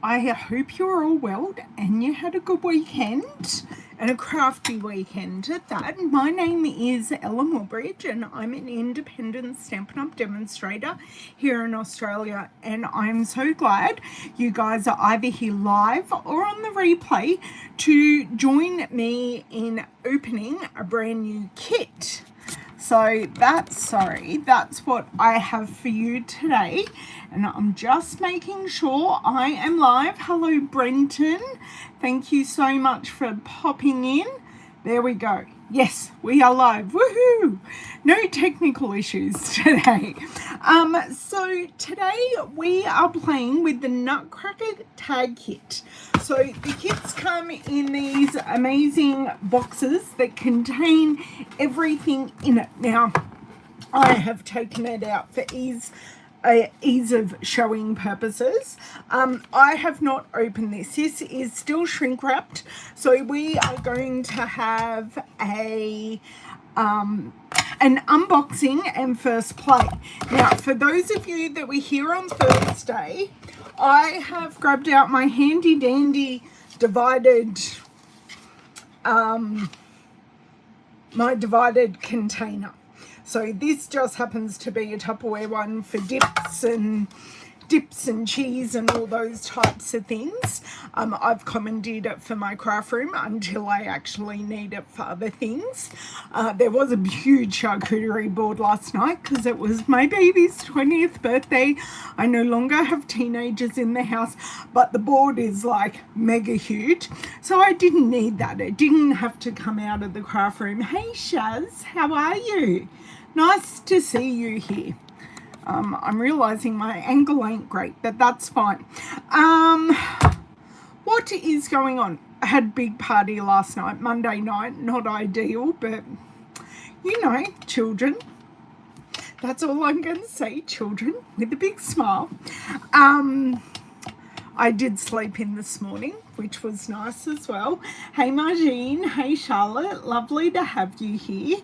I hope you're all well and you had a good weekend and a crafty weekend at that. My name is Ellen Woodbridge and I'm an independent Stampin' Up! Demonstrator here in Australia, and I'm so glad you guys are either here live or on the replay to join me in opening a brand new kit. So that's what I have for you today, and I'm just making sure I am live. Hello Brenton, thank you so much for popping in. There we go. Yes, we are live. Woohoo! No technical issues today. So today we are playing with the Nutcracker tag kit. So the kits come in these amazing boxes that contain everything in it. Now, I have taken it out for ease of showing purposes. I have not opened this. This is still shrink wrapped, so we are going to have an unboxing and first play. Now, for those of you that were here on Thursday, I have grabbed out my handy dandy divided divided container. So this just happens to be a Tupperware one for dips and cheese and all those types of things. I've commandeered it for my craft room until I actually need it for other things. There was a huge charcuterie board last night because it was my baby's 20th birthday. I no longer have teenagers in the house, but the board is like mega huge. So I didn't need that. It didn't have to come out of the craft room. Hey Shaz, how are you? Nice to see you here. I'm realizing my angle ain't great, but that's fine. What is going on? I had a big party last night, Monday night. Not ideal, but you know, children. That's all I'm going to say, children, with a big smile. I did sleep in this morning, which was nice as well. Hey Margine, hey Charlotte, lovely to have you here.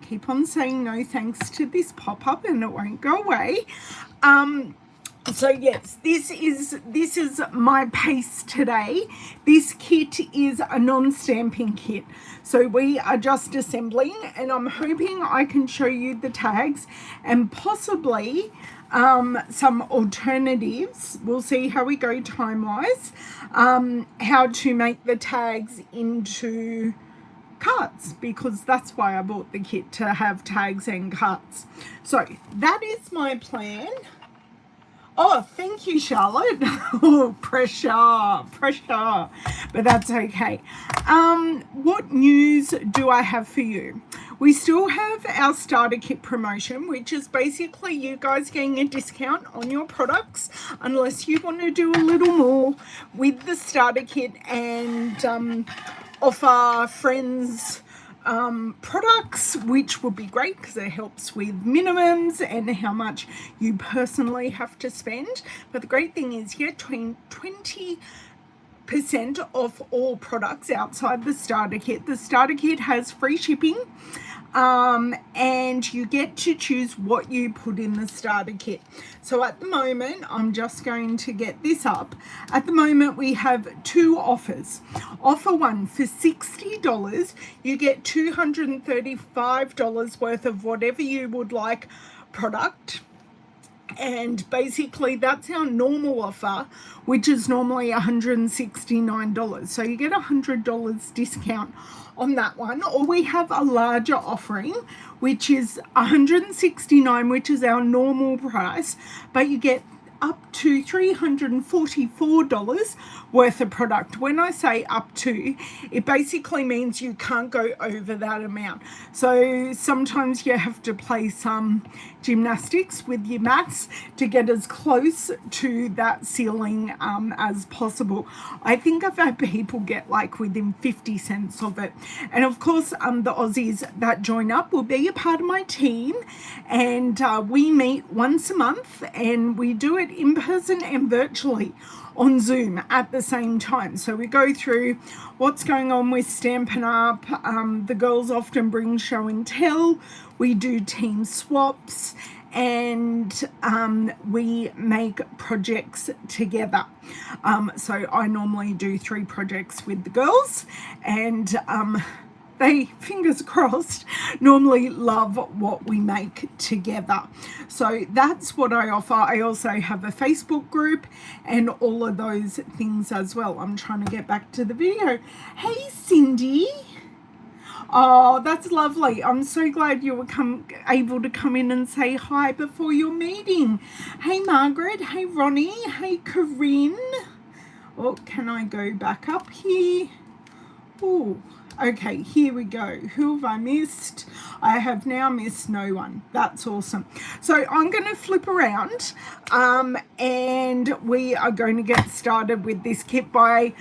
Keep on saying no thanks to this pop-up and it won't go away. So yes, this is my pace today. This kit is a non-stamping kit, so we are just assembling, and I'm hoping I can show you the tags and possibly some alternatives. We'll see how we go time-wise. How to make the tags into cards, because that's why I bought the kit, to have tags and cards. So that is my plan. Oh, thank you, Charlotte. Oh, pressure, but that's okay. What news do I have for you? We still have our starter kit promotion, which is basically you guys getting a discount on your products unless you want to do a little more with the starter kit and offer friends products, which would be great because it helps with minimums and how much you personally have to spend. But the great thing is you get 20% off all products outside the starter kit. The starter kit has free shipping, and you get to choose what you put in the starter kit. So at the moment, I'm just going to get this up. At the moment, we have two offers. Offer one, for $60, you get $235 worth of whatever you would like product. And basically that's our normal offer, which is normally $169. So you get $100 discount on that one. Or we have a larger offering, which is $169, which is our normal price, but you get up to $344 worth of product. When I say up to, it basically means you can't go over that amount. So sometimes you have to play some gymnastics with your maths to get as close to that ceiling as possible. I think I've had people get like within 50 cents of it. And of course, the Aussies that join up will be a part of my team, and we meet once a month and we do it in person and virtually on Zoom at the same time. So we go through what's going on with Stampin' Up. The girls often bring show and tell. We do team swaps, and we make projects together. So I normally do 3 projects with the girls, and they, fingers crossed, normally love what we make together. So that's what I offer. I also have a Facebook group and all of those things as well. I'm trying to get back to the video. Hey, Cindy. Oh, that's lovely. I'm so glad you were able to come in and say hi before your meeting. Hey, Margaret. Hey, Ronnie. Hey, Corinne. Oh, can I go back up here? Oh, okay, here we go. Who have I missed? I have now missed no one. That's awesome. So I'm going to flip around and we are going to get started with this kit by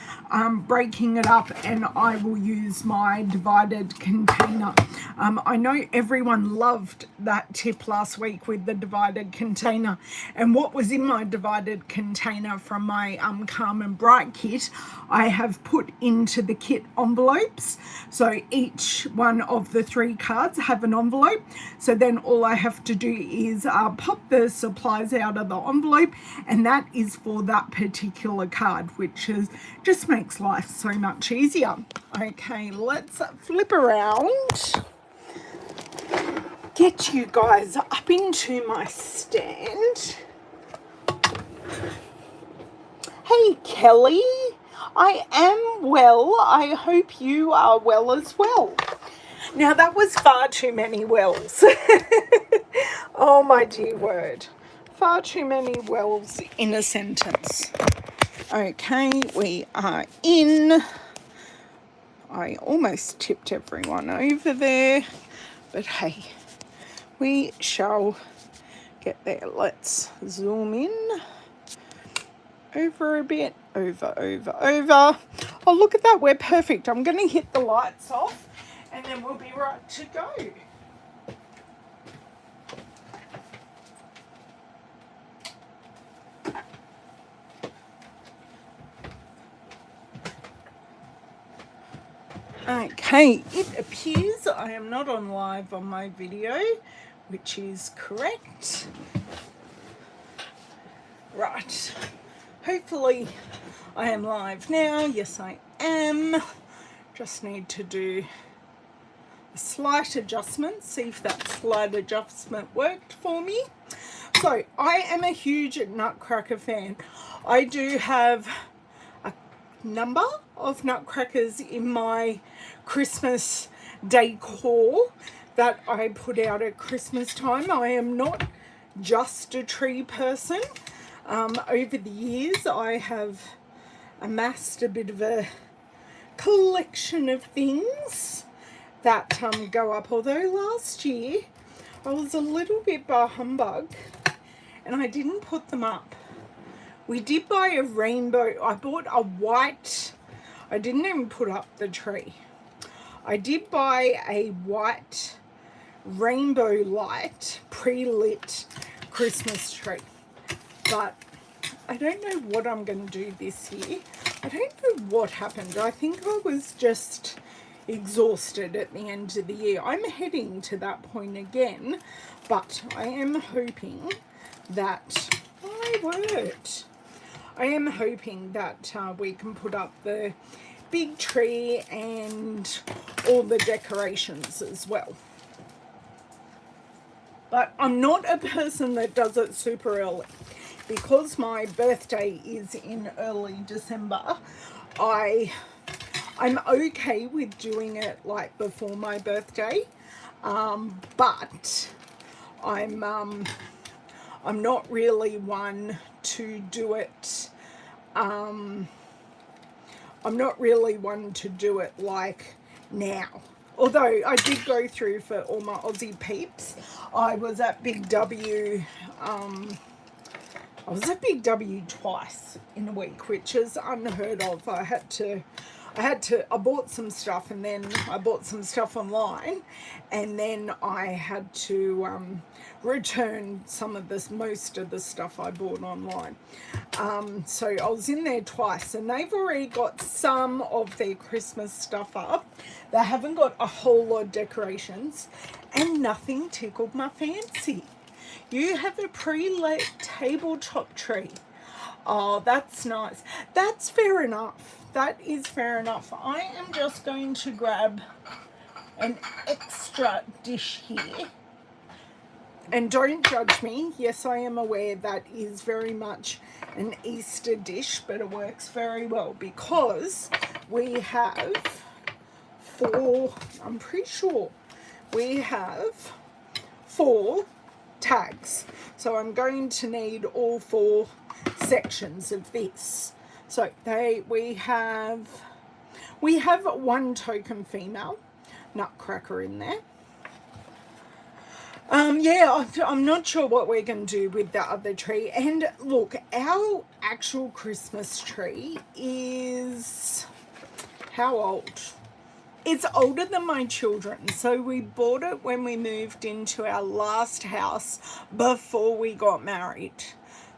breaking it up, and I will use my divided container. I know everyone loved that tip last week with the divided container, and what was in my divided container from my Calm and Bright kit, I have put into the kit envelopes. So each one of the 3 cards have an envelope. So then all I have to do is pop the supplies out of the envelope, and that is for that particular card, which is just makes life so much easier. Okay, let's flip around. Get you guys up into my stand. Hey, Kelly. I am well. I hope you are well as well. Now, that was far too many wells. Oh, my dear word. Far too many wells in a sentence. Okay, we are in. I almost tipped everyone over there, but hey, we shall get there. Let's zoom in. Over a bit, over. Oh, look at that, we're perfect. I'm going to hit the lights off and then we'll be right to go. Okay, it appears I am not on live on my video, which is correct. Right. Hopefully I am live now. Yes, I am. Just need to do a slight adjustment, see if that slight adjustment worked for me. So I am a huge Nutcracker fan. I do have a number of Nutcrackers in my Christmas decor that I put out at Christmas time. I am not just a tree person. Over the years, I have amassed a bit of a collection of things that go up. Although last year, I was a little bit bah humbug and I didn't put them up. We did buy a rainbow. I bought a white. I didn't even put up the tree. I did buy a white rainbow light pre-lit Christmas tree. But I don't know what I'm going to do this year. I don't know what happened. I think I was just exhausted at the end of the year. I'm heading to that point again, but I am hoping that I am hoping that we can put up the big tree and all the decorations as well. But I'm not a person that does it super early. Because my birthday is in early December, I'm okay with doing it like before my birthday, but I'm not really one to do it. I'm not really one to do it like now. Although I did go through for all my Aussie peeps. I was at Big W. I was at Big W twice in a week, which is unheard of. I bought some stuff, and then I bought some stuff online, and then I had to return most of the stuff I bought online. So I was in there twice, and they've already got some of their Christmas stuff up. They haven't got a whole lot of decorations, and nothing tickled my fancy. You have a pre-lit tabletop tree. Oh, that's nice. That's fair enough. That is fair enough. I am just going to grab an extra dish here. And don't judge me. Yes, I am aware that is very much an Easter dish, but it works very well because we have 4, I'm pretty sure we have 4 tags. So I'm going to need all 4 sections of this. So we have 1 token female Nutcracker in there. Yeah, I'm not sure what we're going to do with the other tree. And look, our actual Christmas tree is how old? It's older than my children. So we bought it when we moved into our last house before we got married.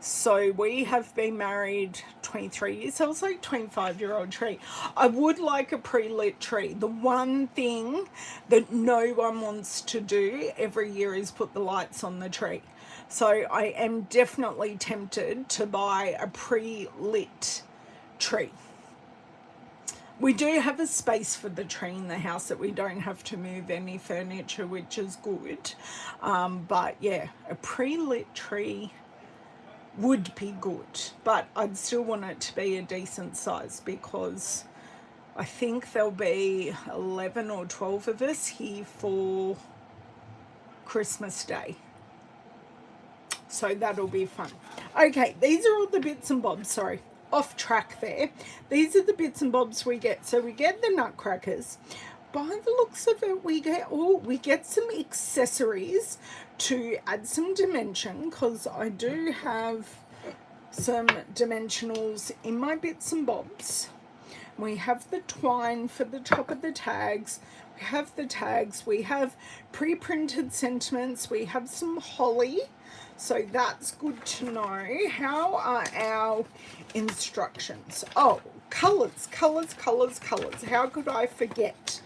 So we have been married 23 years. So it's like 25-year-old tree. I would like a pre-lit tree. The one thing that no one wants to do every year is put the lights on the tree. So I am definitely tempted to buy a pre-lit tree. We do have a space for the tree in the house that we don't have to move any furniture, which is good. But yeah, a pre-lit tree would be good, but I'd still want it to be a decent size because I think there'll be 11 or 12 of us here for Christmas Day. So that'll be fun. Okay, these are all the bits and bobs, sorry, off track there. These are the bits and bobs we get. So we get the Nutcrackers. By the looks of it, we get some accessories to add some dimension because I do have some dimensionals in my bits and bobs. We have the twine for the top of the tags. We have the tags. We have pre-printed sentiments. We have some holly. So that's good to know. How are our instructions? Oh, colours, colours, colours, colours. How could I forget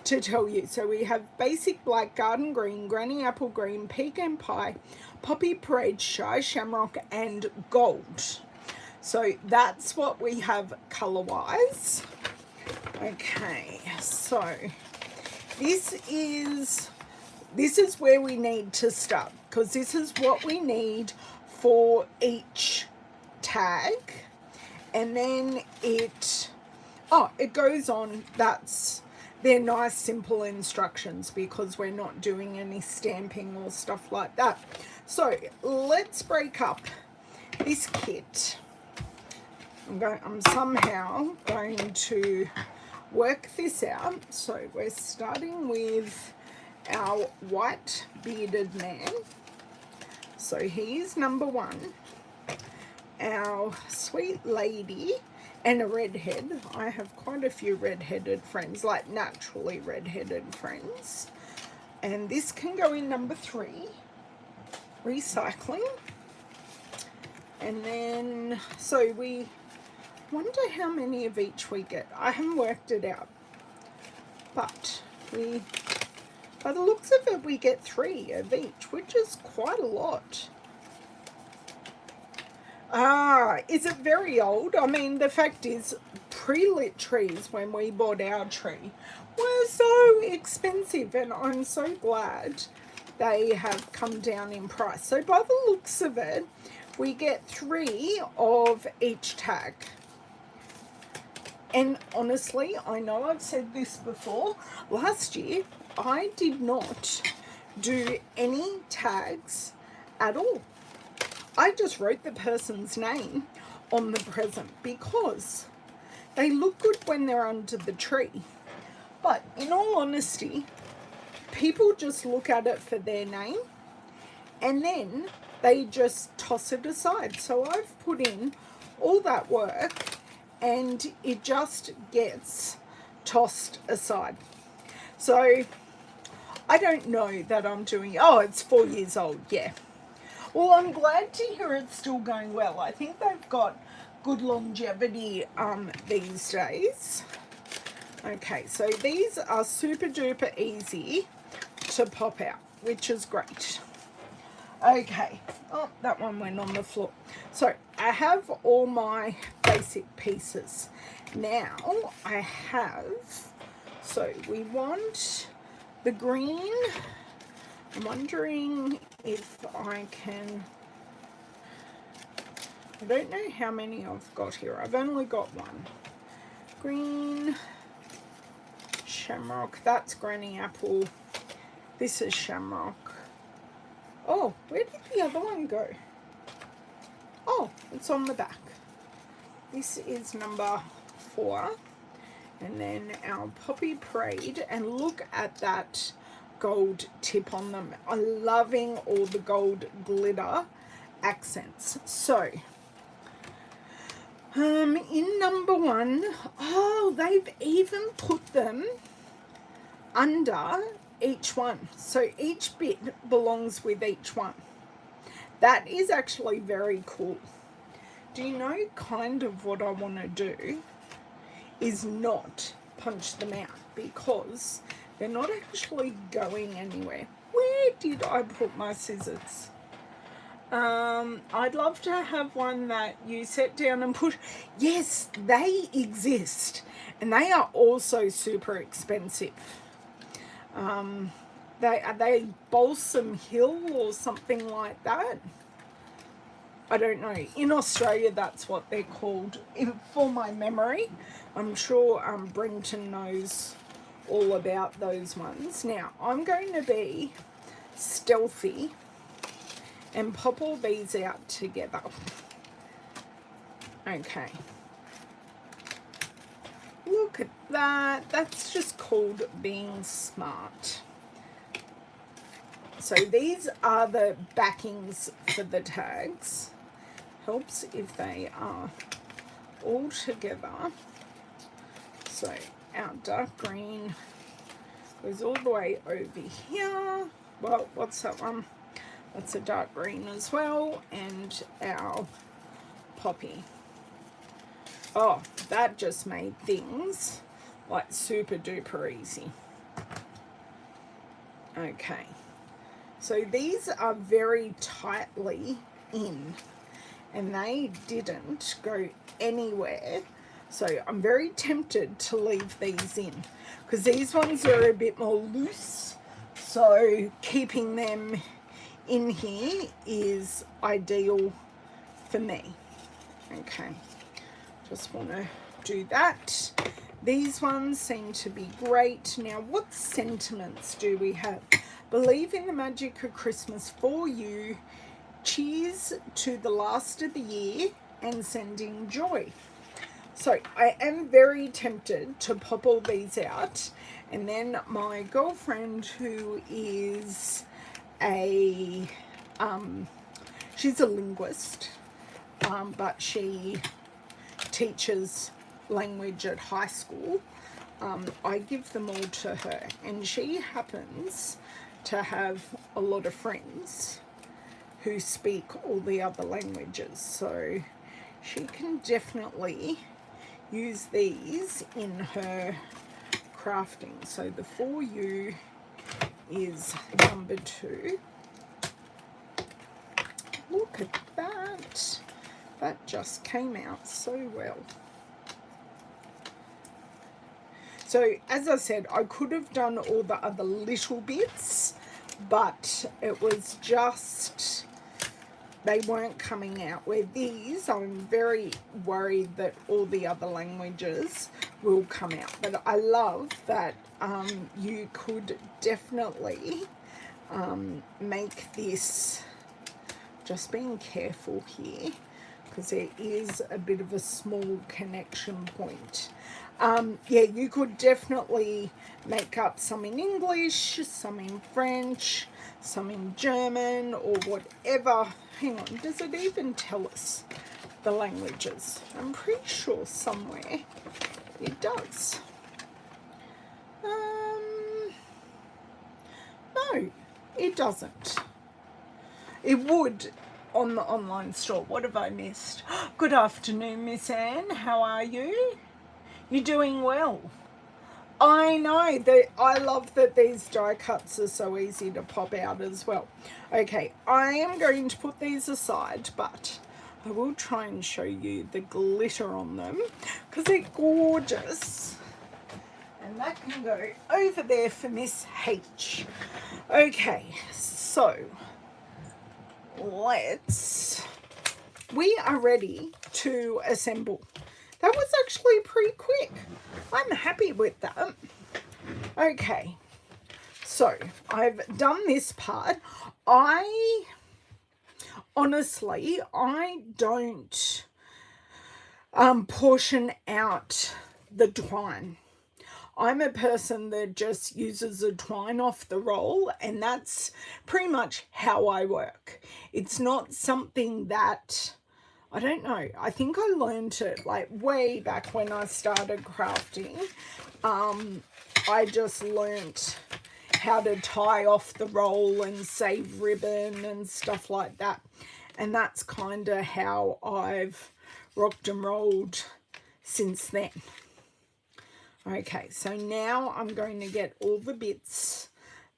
to tell you? So we have basic black, garden green, granny apple green, pecan pie, poppy parade, shy shamrock, and gold. So that's what we have color wise. Okay, so this is where we need to start because this is what we need for each tag. And then it goes on. They're nice, simple instructions because we're not doing any stamping or stuff like that. So let's break up this kit. I'm somehow going to work this out. So we're starting with our white bearded man. So he's number 1. Our sweet lady and a redhead. I have quite a few redheaded friends, like naturally redheaded friends. And this can go in number 3, recycling. And then, so we wonder how many of each we get. I haven't worked it out. But by the looks of it, we get 3 of each, which is quite a lot. Is it very old? I mean, the fact is, pre-lit trees when we bought our tree were so expensive, and I'm so glad they have come down in price. So by the looks of it, we get 3 of each tag. And honestly, I know I've said this before, last year I did not do any tags at all. I just wrote the person's name on the present because they look good when they're under the tree. But in all honesty, people just look at it for their name and then they just toss it aside. So I've put in all that work and it just gets tossed aside. So I don't know that I'm doing, oh, it's 4 years old, yeah. Well, I'm glad to hear it's still going well. I think they've got good longevity these days. Okay, so these are super duper easy to pop out, which is great. Okay, oh, that one went on the floor. So I have all my basic pieces. Now I have, so we want the green. I'm wondering if I can, I don't know how many I've got here. I've only got one. Green, shamrock, that's granny apple. This is shamrock. Oh, where did the other one go? Oh, it's on the back. This is number 4. And then our Poppy Parade. And look at that gold tip on them. I'm loving all the gold glitter accents. So, in number 1, oh, they've even put them under each one. So each bit belongs with each one. That is actually very cool. Do you know kind of what I want to do is not punch them out because they're not actually going anywhere. Where did I put my scissors? I'd love to have one that you set down and push. Yes, they exist. And they are also super expensive. Are they Balsam Hill or something like that? I don't know. In Australia, that's what they're called. For my memory, I'm sure Brenton knows all about those ones. Now, I'm going to be stealthy and pop all these out together. Okay. Look at that. That's just called being smart. So these are the backings for the tags. Helps if they are all together. So our dark green goes all the way over here. Well, what's that one? That's a dark green as well. And our poppy. Oh, that just made things like super duper easy. Okay. So these are very tightly in and they didn't go anywhere. So I'm very tempted to leave these in because these ones are a bit more loose. So keeping them in here is ideal for me. Okay, just want to do that. These ones seem to be great. Now, what sentiments do we have? Believe in the magic of Christmas for you. Cheers to the last of the year and sending joy. So I am very tempted to pop all these out. And then my girlfriend, who is she's a linguist, but she teaches language at high school. I give them all to her, and she happens to have a lot of friends who speak all the other languages, so she can definitely use these in her crafting. So the For You is number 2. Look at that. That just came out so well. So as I said, I could have done all the other little bits, but it was just, they weren't coming out. Where these, I'm very worried that all the other languages will come out. But I love that you could definitely make this, just being careful here, because there is a bit of a small connection point. Yeah, you could definitely make up some in English, some in French, some in German, or whatever. Hang on, does it even tell us the languages? I'm pretty sure somewhere it does. No, it doesn't. It would on the online store. What have I missed? Good afternoon, Miss Anne. How are you? You're doing well. I know that I love that these die cuts are so easy to pop out as well. Okay, I am going to put these aside, but I will try and show you the glitter on them because they're gorgeous. And that can go over there for Miss H. Okay, so we are ready to assemble. That was actually pretty quick. I'm happy with that. Okay, so I've done this part. Honestly, I don't portion out the twine. I'm a person that just uses the twine off the roll, and that's pretty much how I work. It's not something that, I don't know, I think I learned it like way back when I started crafting. I just learnt how to tie off the roll and save ribbon and stuff like that. And that's kind of how I've rocked and rolled since then. Okay, so now I'm going to get all the bits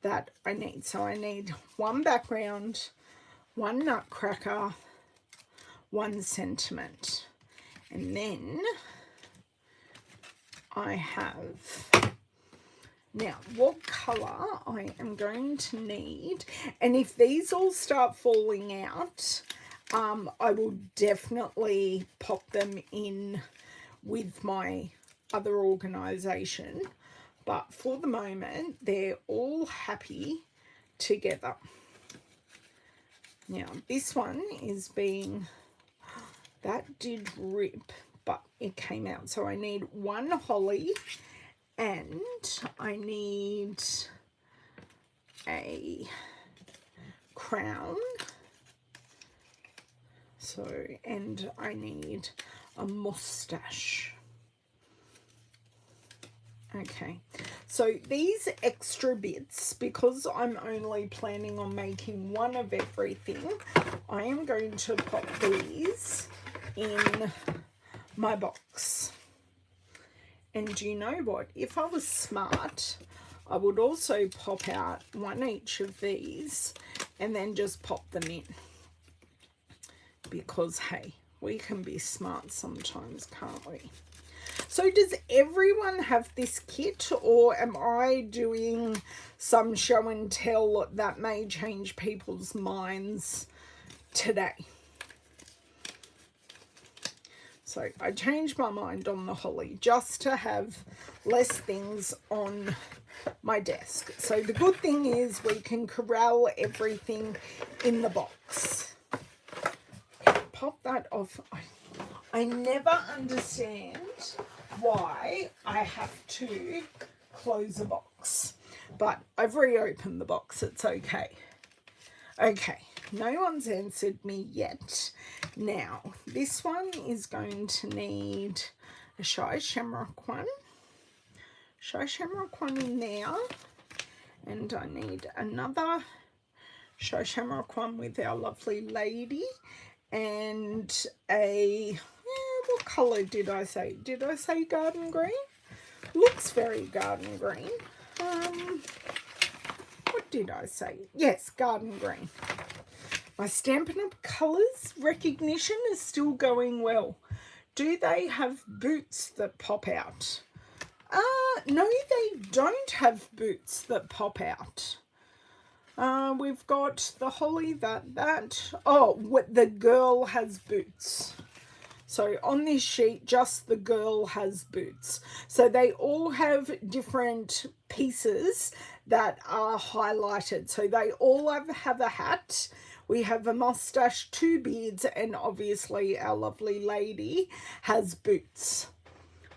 that I need. So I need one background, one nutcracker, one sentiment. And then I have, now what colour I am going to need, and if these all start falling out, I will definitely pop them in with my other organisation, but for the moment they're all happy together. Now this one is being, that did rip, but it came out. So I need one holly and I need a crown. So, and I need a mustache. Okay, so these extra bits, because I'm only planning on making one of everything, I am going to pop these in my box. And you know what? If I was smart, I would also pop out one each of these and then just pop them in. Because, hey, we can be smart sometimes, can't we? So does everyone have this kit, or am I doing some show and tell that may change people's minds today? So I changed my mind on the holly just to have less things on my desk. So the good thing is we can corral everything in the box. Pop that off. I never understand why I have to close a box, but I've reopened the box. It's okay. Okay, no one's answered me yet. Now this one is going to need a shy shamrock one in there, and I need another shy shamrock one with our lovely lady, and a, what colour did I say? Did I say garden green? Looks very garden green. What did I say? Yes, garden green. My Stampin' Up! Colours recognition is still going well. Do they have boots that pop out? No, they don't have boots that pop out. We've got the holly, the girl has boots. So on this sheet, just the girl has boots. So they all have different pieces that are highlighted. So they all have a hat. We have a mustache, 2 beards, and obviously our lovely lady has boots.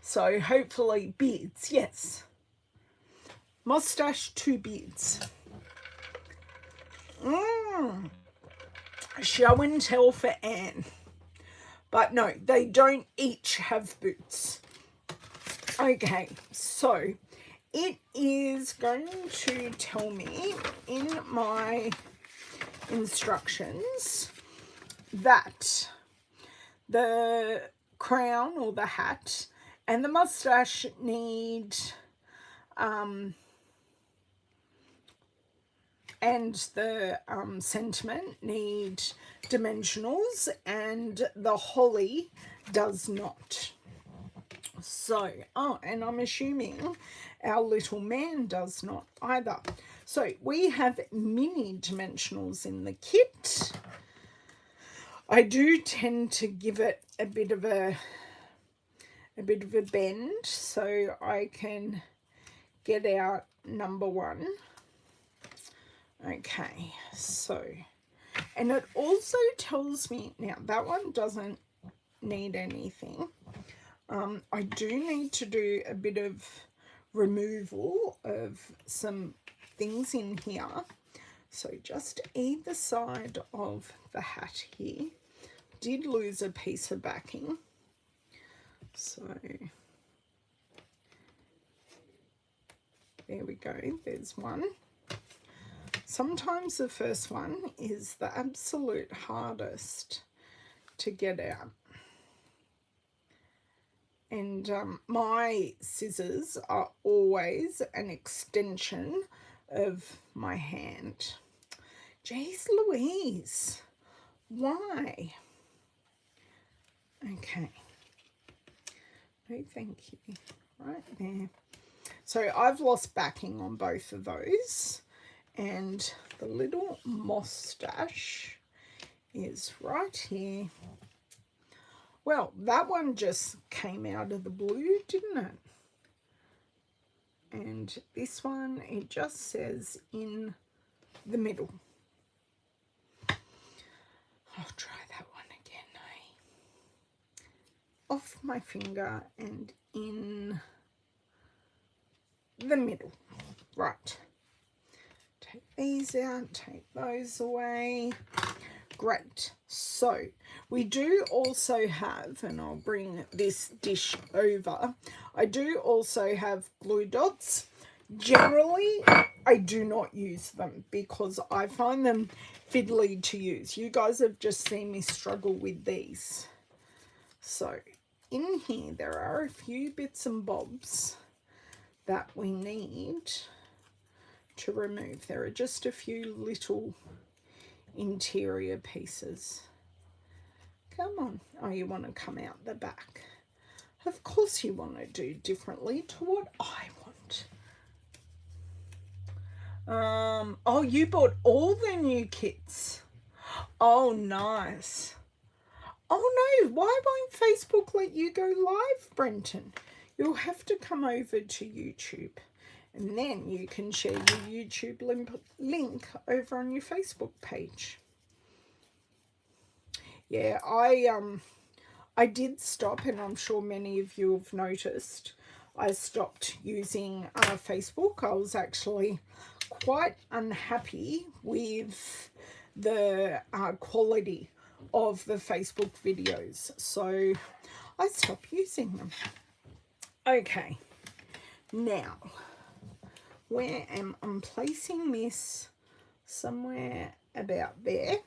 So hopefully beards, yes. Mustache, 2 beards. Show and tell for Anne. But no, they don't each have boots. Okay, so it is going to tell me in my instructions that the crown or the hat and the mustache need and the sentiment need dimensionals, and the holly does not. So, and I'm assuming our little man does not either. So we have mini dimensionals in the kit. I do tend to give it a bit of a bend so I can get out number 1. Okay, so, and it also tells me, now that one doesn't need anything. I do need to do a bit of removal of some things in here. So just either side of the hat here. Did lose a piece of backing. So there we go, there's one. Sometimes the first one is the absolute hardest to get out. And my scissors are always an extension of my hand. Jeez Louise, why? Okay. No, thank you. Right there. So I've lost backing on both of those. And the little mustache is right here. Well, that one just came out of the blue, didn't it? And this one, it just says in the middle. I'll try that one again, off my finger and in the middle. Right. Take these out, take those away. Great. So we do also have, and I'll bring this dish over, I do also have glue dots. Generally, I do not use them because I find them fiddly to use. You guys have just seen me struggle with these. So in here, there are a few bits and bobs that we need to remove. There are just a few little interior pieces. Come on. Oh, you want to come out the back. Of course you want to do differently to what I want. Oh, you bought all the new kits. Oh, nice. Oh no, why won't Facebook let you go live, Brenton? You'll have to come over to YouTube. And then you can share your YouTube link over on your Facebook page. Yeah, I did stop, and I'm sure many of you have noticed, I stopped using Facebook. I was actually quite unhappy with the quality of the Facebook videos. So I stopped using them. Okay, now where I'm placing this somewhere about there,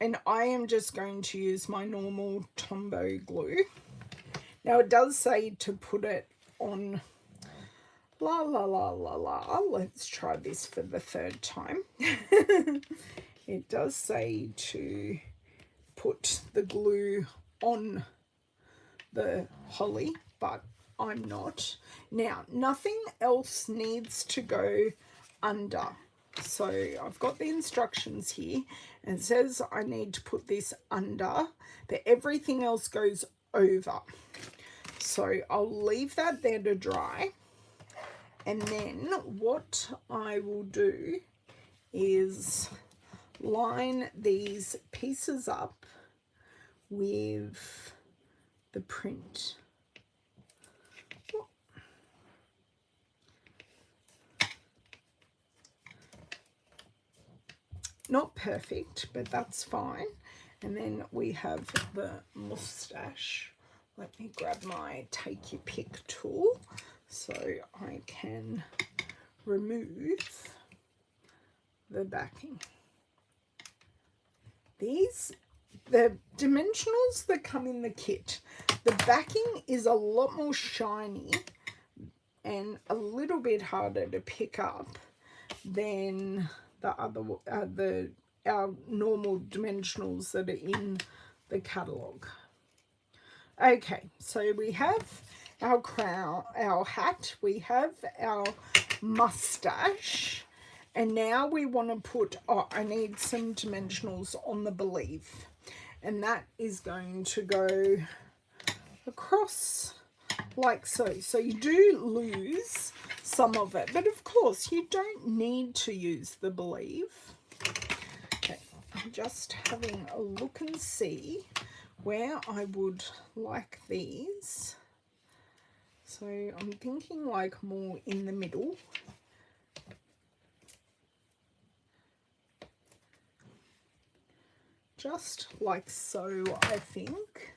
and I am just going to use my normal Tombow glue. Now it does say to put it on la la la la la. Let's try this for the 3rd time. It does say to put the glue on the holly, but I'm not. Now, nothing else needs to go under. So I've got the instructions here, and it says I need to put this under, but everything else goes over. So I'll leave that there to dry. And then what I will do is line these pieces up with the print. Not perfect, but that's fine. And then we have the mustache. Let me grab my take your pick tool so I can remove the backing. The dimensionals that come in the kit, the backing is a lot more shiny and a little bit harder to pick up than the other our normal dimensionals that are in the catalogue. Okay, so we have our crown, our hat, we have our mustache, and now we want to put, I need some dimensionals on the believe, and that is going to go across like so. So you do lose some of it, but of course you don't need to use the believe. Okay, I'm just having a look and see where I would like these. So I'm thinking like more in the middle. Just like so, I think.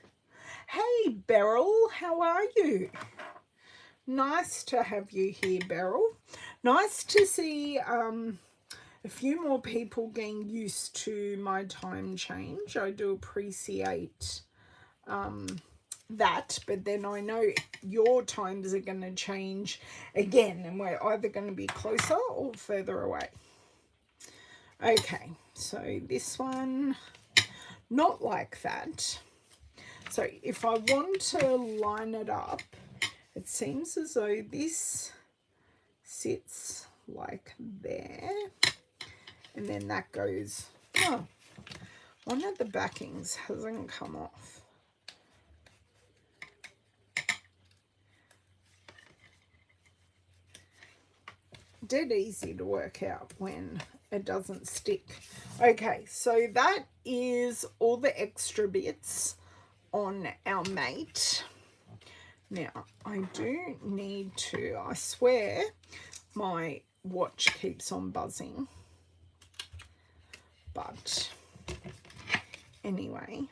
Hey Beryl, how are you? Nice to have you here, Beryl. Nice to see a few more people getting used to my time change. I do appreciate that, but then I know your times are going to change again, and we're either going to be closer or further away. Okay, so this one, not like that. So if I want to line it up, it seems as though this sits like there, and then that goes, oh, one of the backings hasn't come off. Dead easy to work out when it doesn't stick. Okay, so that is all the extra bits on our mate. Now, I do need to, I swear my watch keeps on buzzing. But anyway.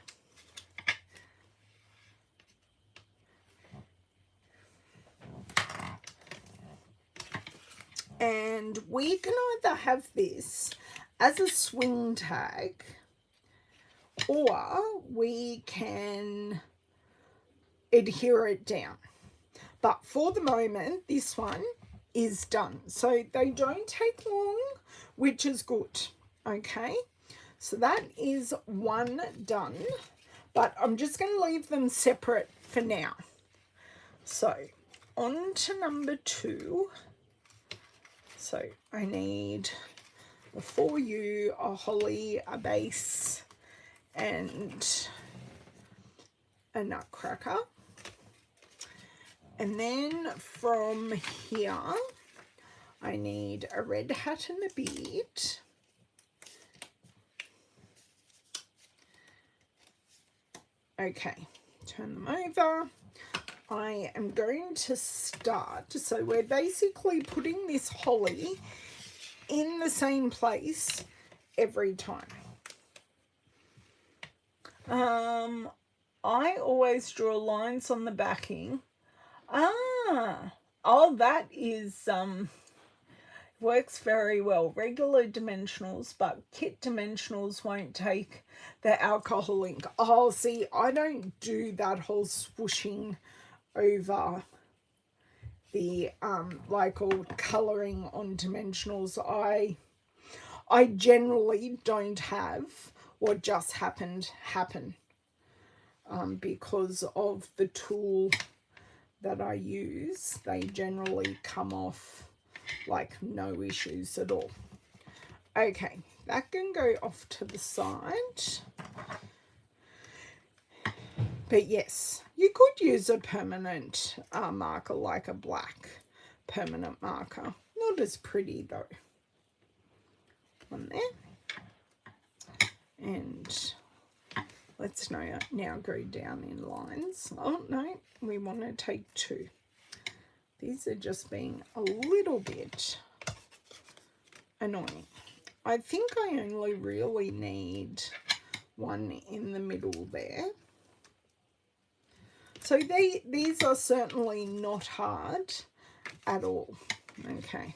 And we can either have this as a swing tag, or we can adhere it down. But for the moment, this one is done. So they don't take long, which is good. Okay, so that is one done. But I'm just going to leave them separate for now. So on to number 2. So I need a For You, a holly, a base, and a nutcracker. And then from here, I need a red hat and a bead. Okay, turn them over. I am going to start, so we're basically putting this holly in the same place every time. I always draw lines on the backing. Oh, that is, works very well. Regular dimensionals, but kit dimensionals won't take the alcohol ink. Oh, see, I don't do that whole swooshing over the like all coloring on dimensionals. I generally don't have what just happened happen because of the tool that I use. They generally come off like no issues at all. Okay, that can go off to the side. But yes, you could use a permanent marker, like a black permanent marker. Not as pretty though. One there. And let's now go down in lines. Oh no, we want to take 2. These are just being a little bit annoying. I think I only really need one in the middle there. So these are certainly not hard at all. Okay.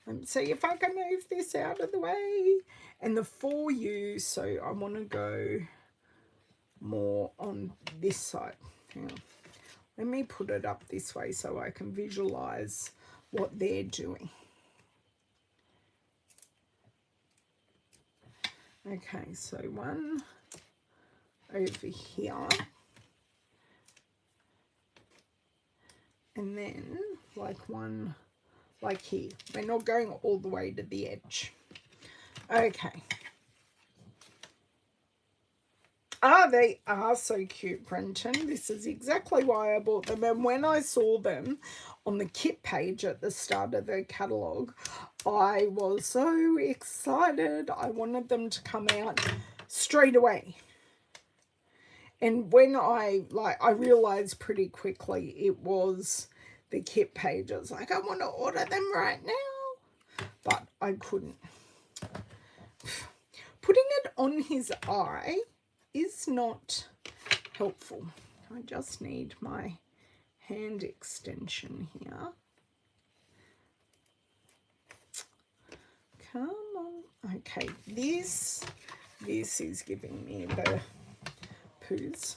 Let's see if I can move this out of the way. And the For You, so I want to go more on this side. Hang on. Let me put it up this way so I can visualize what they're doing. Okay, so one over here. And then like one like here. We're not going all the way to the edge. Okay. They are so cute, Brenton. This is exactly why I bought them. And when I saw them on the kit page at the start of the catalogue, I was so excited. I wanted them to come out straight away. And when I realised pretty quickly it was the kit page. I was like, I want to order them right now. But I couldn't. Putting it on his eye is not helpful. I just need my hand extension here. Come on. Okay, this is giving me the poos.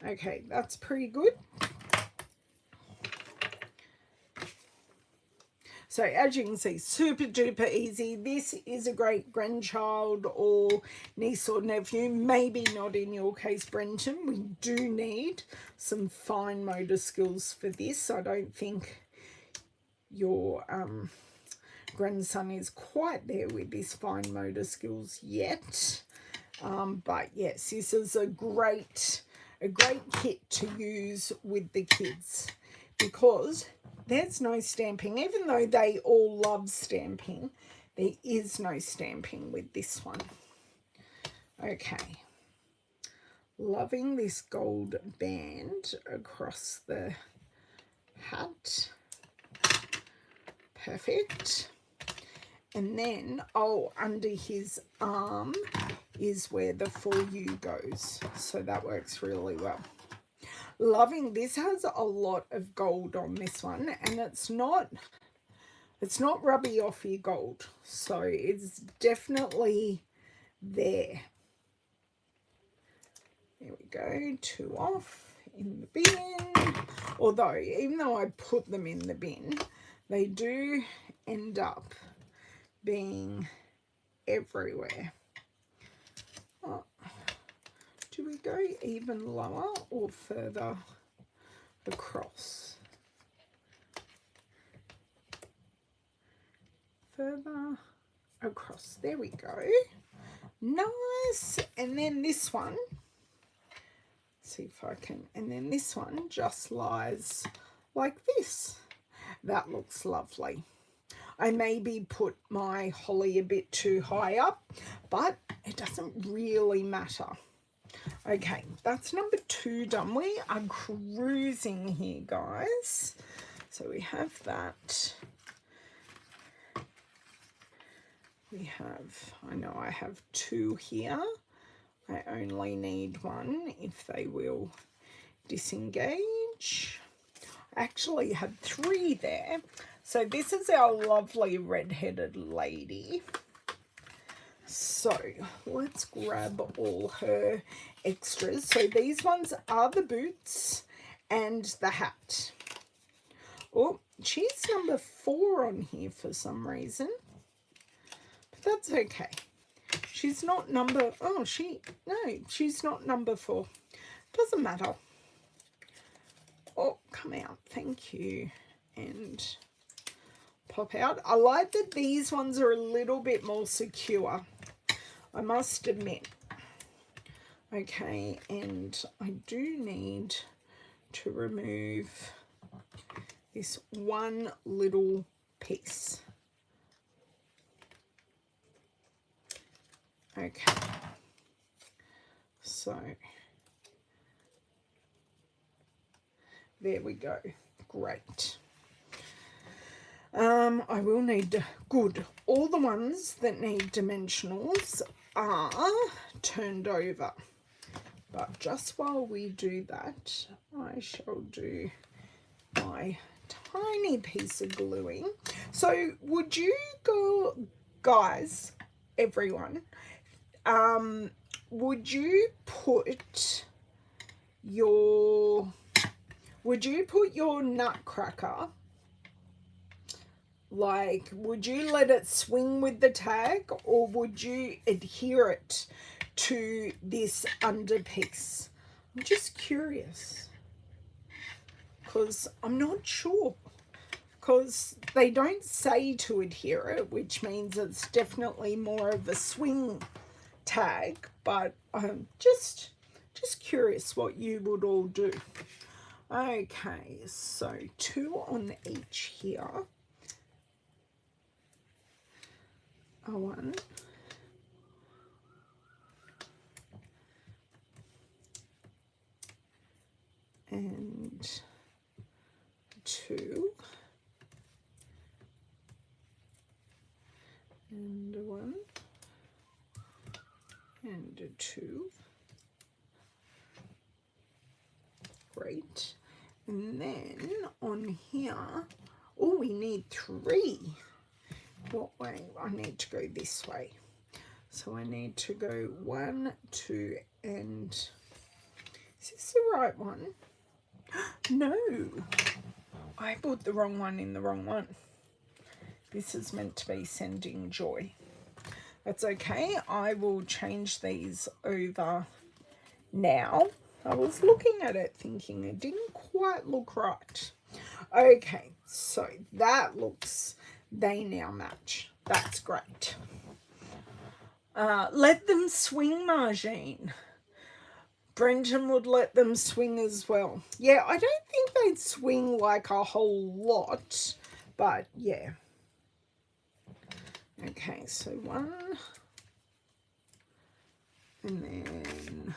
Okay, that's pretty good. So as you can see, super duper easy. This is a great grandchild or niece or nephew. Maybe not in your case, Brenton. We do need some fine motor skills for this. I don't think your grandson is quite there with this fine motor skills yet. But yes, this is a great kit to use with the kids because there's no stamping. Even though they all love stamping, there is no stamping with this one. Okay. Loving this gold band across the hat. Perfect. And then, under his arm is where the For You goes. So that works really well. Loving this. Has a lot of gold on this one, and it's not rubby offy gold, so it's definitely there. There we go. 2 off in the bin. Although even though I put them in the bin, they do end up being everywhere. Do we go even lower or further across? Further across. There we go. Nice. And then this one, see if I can, and then this one just lies like this. That looks lovely. I maybe put my holly a bit too high up, but it doesn't really matter. Okay, that's number 2 done. We are cruising here, guys. So we have that. We have, I know I have 2 here. I only need 1 if they will disengage. I actually had 3 there. So this is our lovely red-headed lady. So let's grab all her extras. So these ones are the boots and the hat. Oh, she's number 4 on here for some reason. But that's okay. She's not number, she's not number 4. Doesn't matter. Oh, come out. Thank you. And pop out. I like that these ones are a little bit more secure, I must admit. Okay, and I do need to remove this one little piece. Okay, so there we go. Great. I will need, good, all the ones that need dimensionals are turned over. But just while we do that, I shall do my tiny piece of gluing. So would you go, guys, everyone, would you put your Nutcracker, like, would you let it swing with the tag, or would you adhere it to this underpiece? I'm just curious, because I'm not sure, because they don't say to adhere it, which means it's definitely more of a swing tag, but I'm just curious what you would all do. Okay, so 2 on each here. A 1. And 2. And a 1. And a 2. Great. And then on here, oh, we need 3. What way? I need to go this way. So I need to go 1, 2, and is this the right one? No, I put the wrong one in the wrong one. This is meant to be sending joy. That's okay. I will change these over now. I was looking at it thinking it didn't quite look right. Okay, so that looks, they now match. That's great. Let them swing, Margine. Brenton would let them swing as well. Yeah, I don't think they'd swing like a whole lot, but yeah. Okay, so 1. And then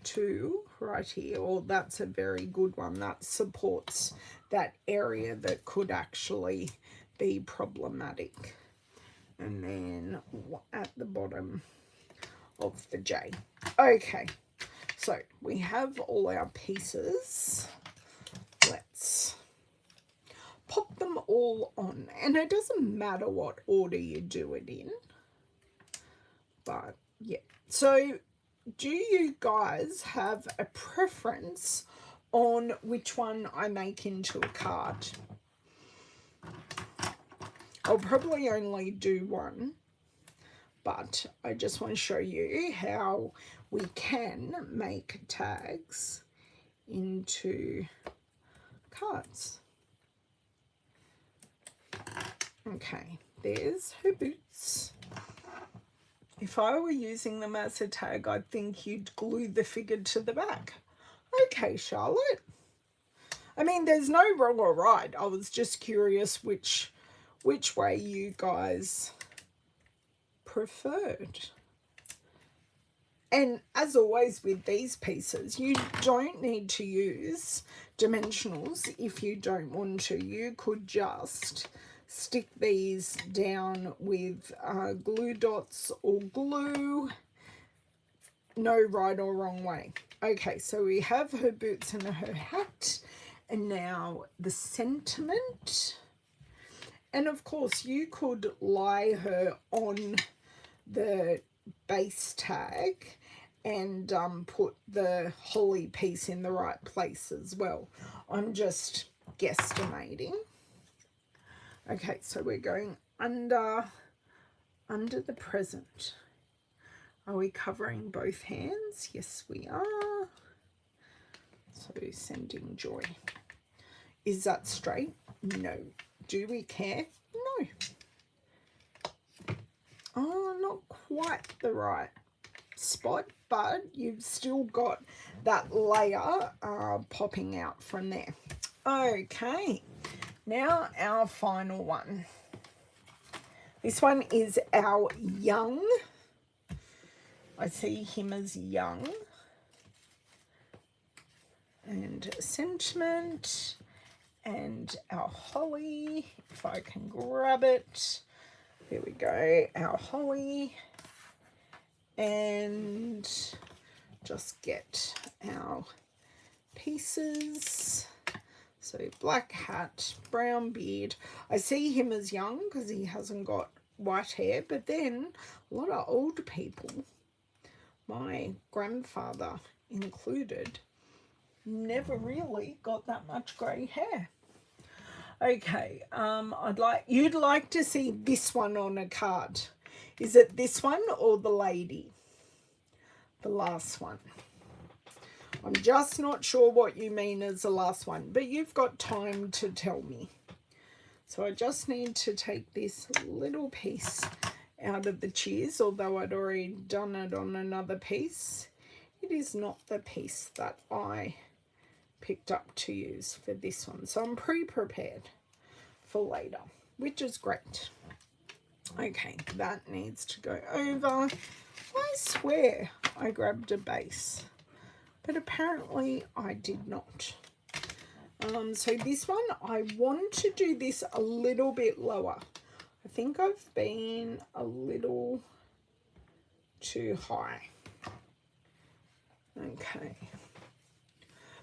2 right here. Well, that's a very good one. That supports that area that could actually be problematic. And then at the bottom of the J. Okay, so we have all our pieces. Let's pop them all on. And it doesn't matter what order you do it in. But yeah, so do you guys have a preference on which one I make into a card? I'll probably only do one, but I just want to show you how we can make tags into cards. Okay, there's her boots. If I were using them as a tag, I'd think you'd glue the figure to the back. Okay, Charlotte. I mean, there's no wrong or right. I was just curious which way you guys preferred. And as always with these pieces, you don't need to use dimensionals if you don't want to. You could just stick these down with glue dots or glue. No right or wrong way. Okay, so we have her boots and her hat, and now the sentiment. And of course you could lie her on the base tag and put the holly piece in the right place as well. I'm just guesstimating. Okay, so we're going under the present. Are we covering both hands? Yes, we are. So sending joy. Is that straight? No. Do we care? No. Oh, not quite the right spot, but you've still got that layer popping out from there. Okay, now our final one. This one is our young. I see him as young. And sentiment. And our holly, if I can grab it. There we go, our holly. And just get our pieces. So black hat, brown beard. I see him as young because he hasn't got white hair, but then a lot of old people, my grandfather included, never really got that much grey hair. Okay, you'd like to see this one on a card. Is it this one or the lady? The last one. I'm just not sure what you mean as the last one, but you've got time to tell me. So I just need to take this little piece out of the cheers, although I'd already done it on another piece. It is not the piece that I picked up to use for this one. So I'm pre-prepared for later, which is great. Okay, that needs to go over. I swear I grabbed a base, but apparently I did not. So this one, I want to do this a little bit lower. I think I've been a little too high. Okay.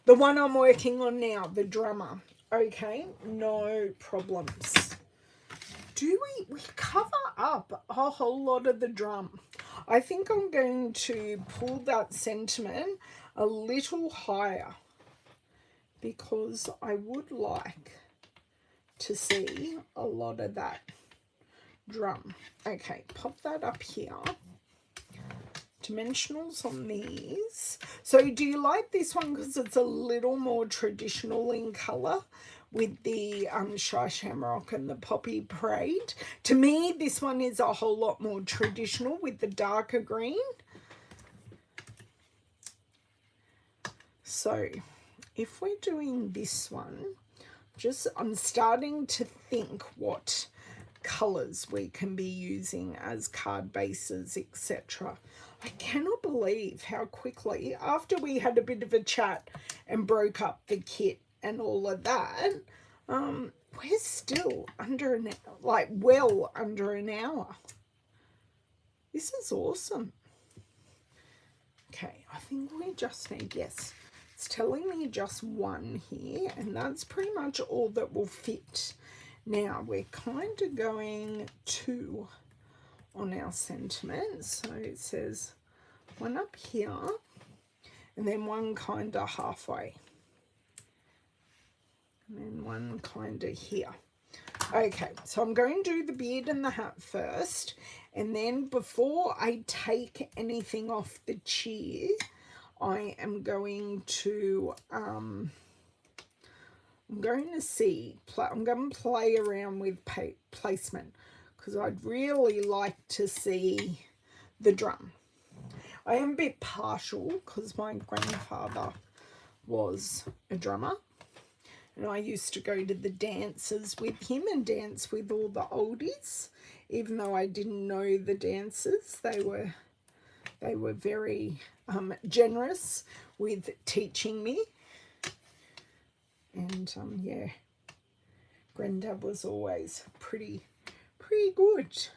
The one I'm working on now, the drummer. Okay, no problems. We cover up a whole lot of the drum. I think I'm going to pull that sentiment a little higher because I would like to see a lot of that drum. Okay, pop that up here. Dimensionals on these. So do you like this one because it's a little more traditional in colour with the Shy Shamrock and the Poppy Parade? To me, this one is a whole lot more traditional with the darker green. So if we're doing this one, I'm starting to think what colours we can be using as card bases, etc. I cannot believe how quickly, after we had a bit of a chat and broke up the kit and all of that, we're still under an hour, like well under an hour. This is awesome. Okay, I think we just need, yes, it's telling me just one here, and that's pretty much all that will fit. Now we're kind of going to on our sentiment, so it says one up here and then one kind of halfway and then one kind of here. Okay, so I'm going to do the beard and the hat first, and then before I take anything off the cheer, I am going to I'm going to play around with placement because I'd really like to see the drum. I am a bit partial because my grandfather was a drummer and I used to go to the dances with him and dance with all the oldies. Even though I didn't know the dancers, they were very generous with teaching me. And yeah, Granddad was always pretty good.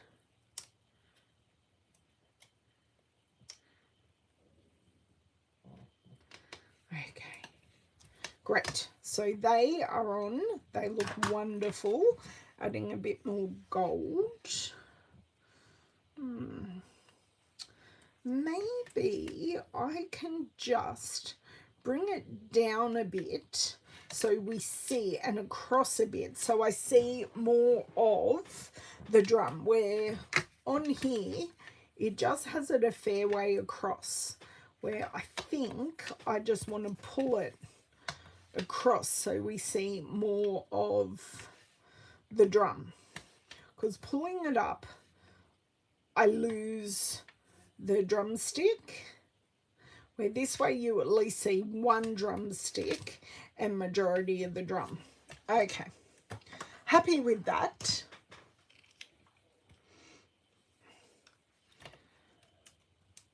Okay, great. So they are on. They look wonderful. Adding a bit more gold. Maybe I can just bring it down a bit so we see, and across a bit so I see more of the drum, where on here it just has it a fair way across, where I think I just want to pull it across so we see more of the drum, because pulling it up I lose the drumstick, where this way you at least see one drumstick and majority of the drum. Okay, happy with that.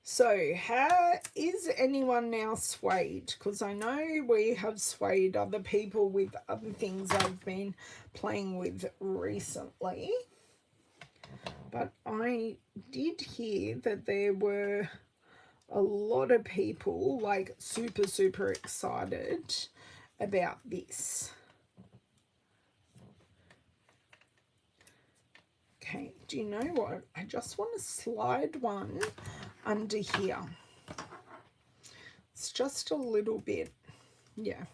So how is anyone now swayed? Because I know we have swayed other people with other things I've been playing with recently. But I did hear that there were a lot of people like super excited about this. Okay, do you know what? I just want to slide one under here. It's just a little bit, yeah.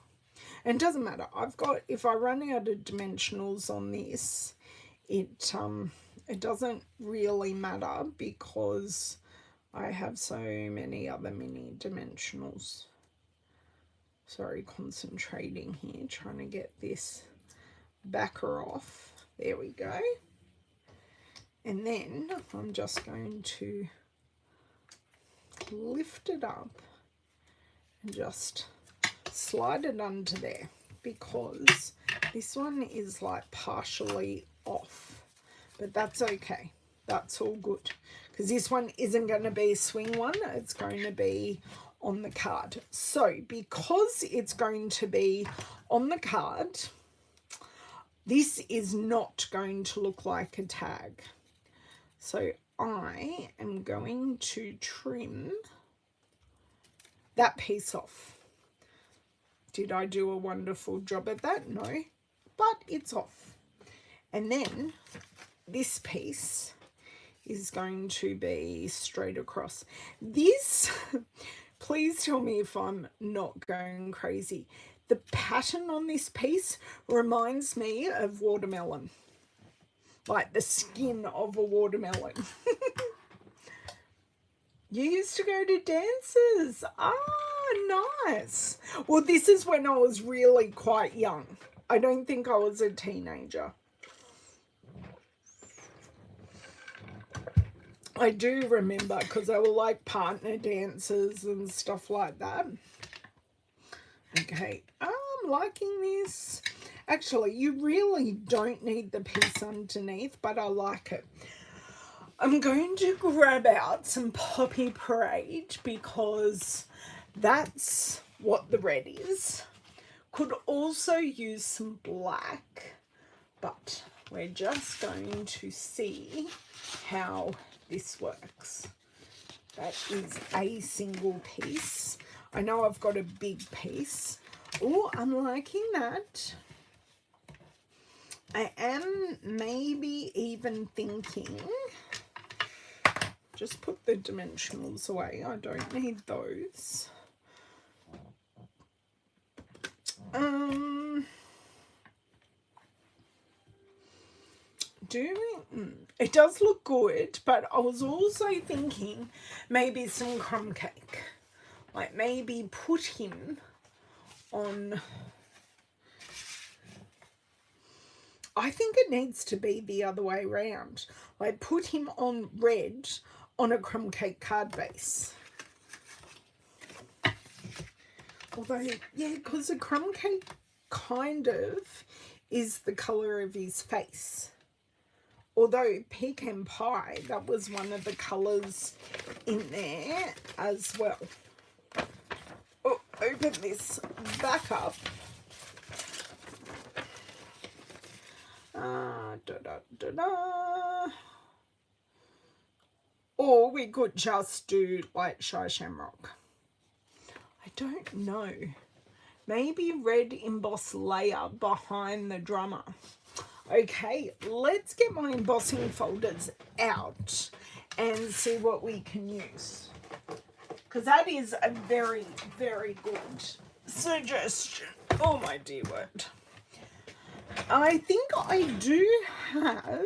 And it doesn't matter. I've got, if I run out of dimensionals on this, it doesn't really matter because I have so many other mini dimensionals. Sorry, concentrating here, trying to get this backer off. There we go. And then I'm just going to lift it up and just slide it under there, because this one is like partially off, but that's okay. That's all good, because this one isn't going to be a swing one. It's going to be on the card. So because it's going to be on the card, this is not going to look like a tag. So I am going to trim that piece off. Did I do a wonderful job at that? No, but it's off. And then this piece is going to be straight across. This, please tell me if I'm not going crazy. The pattern on this piece reminds me of watermelon, like the skin of a watermelon. You used to go to dances. Ah, nice. Well, this is when I was really quite young. I don't think I was a teenager. I do remember, because they were like partner dances and stuff like that. Okay, I'm liking this. Actually, you really don't need the piece underneath, but I like it. I'm going to grab out some Poppy Parade, because that's what the red is. Could also use some black, but we're just going to see how this works. That is a single piece. I know I've got a big piece. Oh, I'm liking that. I am maybe even thinking, just put the dimensionals away. I don't need those. It does look good, but I was also thinking maybe some crumb cake. Like maybe put him on, I think it needs to be the other way around. Like put him on red on a crumb cake card base. Although, yeah, because the crumb cake kind of is the colour of his face. Although pecan pie, that was one of the colours in there as well. Oh, open this back up. Or we could just do like Shy Shamrock. I don't know. Maybe red emboss layer behind the drummer. Okay, let's get my embossing folders out and see what we can use. Because that is a very, very good suggestion. Oh my dear word. I think I do have,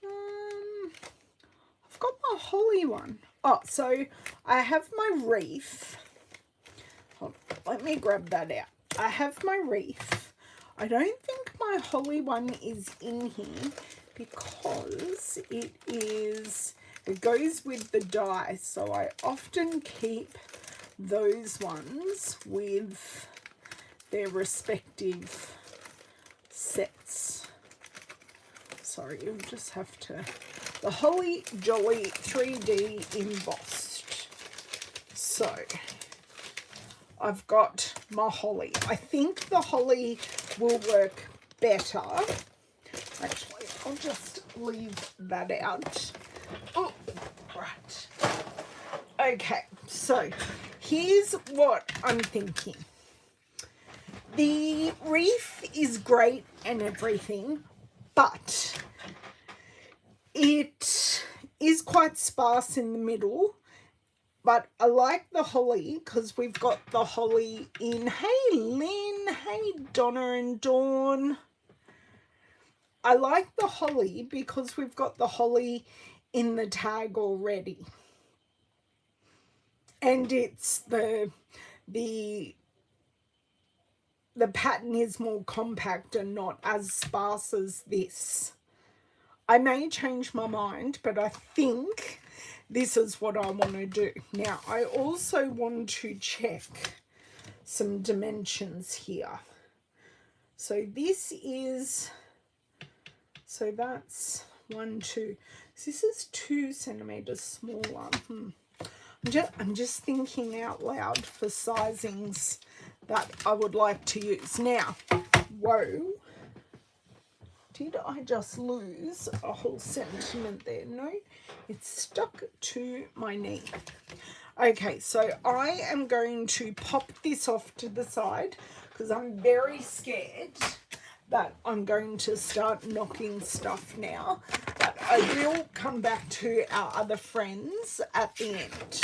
I've got my holly one. Oh, so I have my wreath. Hold on, let me grab that out. I have my wreath. I don't think my holly one is in here because it goes with the die. So I often keep those ones with their respective sets. Sorry, you'll just have to, the Holly Jolly 3D embossed. So I've got my holly. I think the holly will work better. Actually, I'll just leave that out. Oh, right. Okay, so here's what I'm thinking. The wreath is great and everything, but It is quite sparse in the middle, but I like the holly because we've got the holly in. Hey Lynn, hey Donna and Dawn. I like the holly because we've got the holly in the tag already. And it's the pattern is more compact and not as sparse as this. I may change my mind, but I think this is what I want to do. Now, I also want to check some dimensions here. So this is, so that's 1, 2. So this is 2 centimeters smaller. I'm just thinking out loud for sizings that I would like to use. Now, whoa. Did I just lose a whole sentiment there? No, it's stuck to my knee. Okay, so I am going to pop this off to the side because I'm very scared that I'm going to start knocking stuff now. But I will come back to our other friends at the end.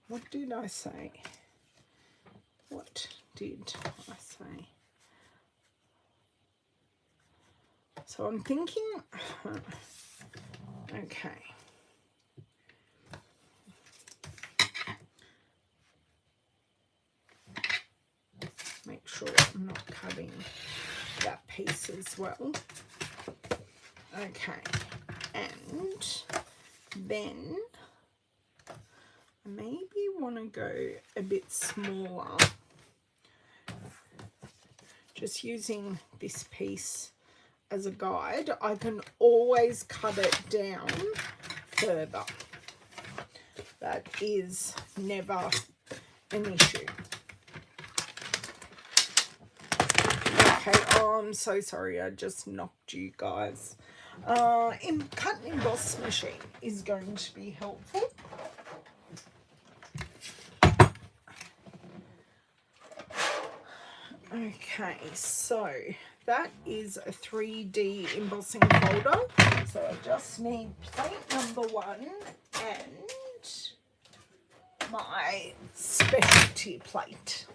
What did I say? What did I say? So I'm thinking, okay. Make sure I'm not cutting that piece as well. Okay, and then maybe want to go a bit smaller, just using this piece as a guide. I can always cut it down further. That is never an issue. Okay, oh, I'm so sorry, I just knocked you guys. Cut and emboss machine is going to be helpful. Okay, so that is a 3D embossing folder. So I just need plate number 1 and my specialty plate.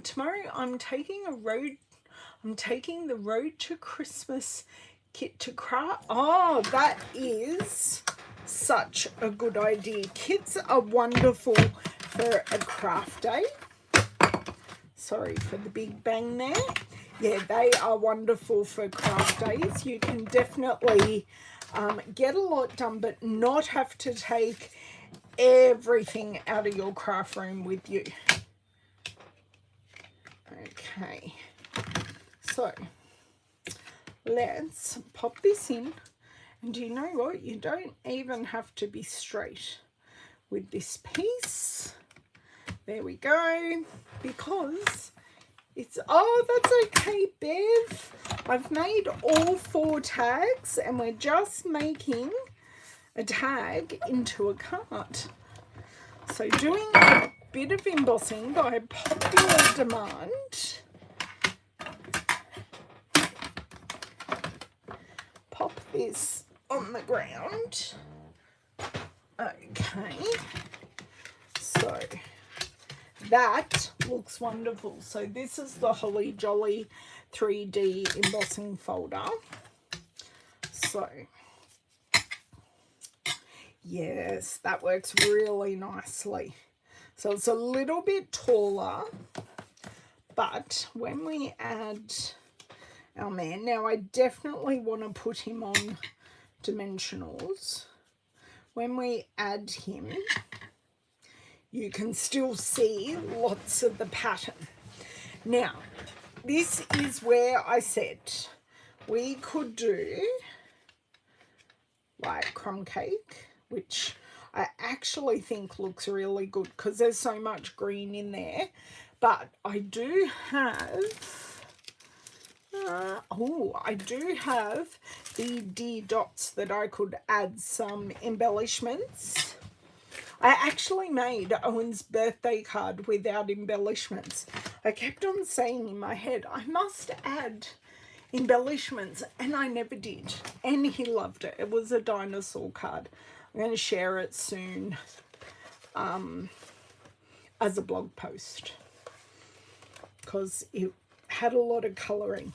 Tomorrow I'm taking the Road to Christmas kit to craft. Oh, that is such a good idea. Kits are wonderful for a craft day. Sorry for the big bang there. Yeah, they are wonderful for craft days. You can definitely get a lot done, but not have to take everything out of your craft room with you. Okay, so let's pop this in. And do you know what? You don't even have to be straight with this piece. There we go, because it's, oh, that's okay, Bev. I've made all 4 tags and we're just making a tag into a card. So doing a bit of embossing by popular demand. Pop this on the ground. Okay, so that looks wonderful. So this is the Holly Jolly 3D embossing folder. So yes, that works really nicely. So it's a little bit taller, but when we add our man, now I definitely want to put him on dimensionals. When we add him, you can still see lots of the pattern. Now, this is where I said we could do like crumb cake, which I actually think looks really good because there's so much green in there. But I do have, I do have the D dots that I could add some embellishments. I actually made Owen's birthday card without embellishments. I kept on saying in my head, I must add embellishments, and I never did. And he loved it. It was a dinosaur card. I'm going to share it soon as a blog post because it had a lot of colouring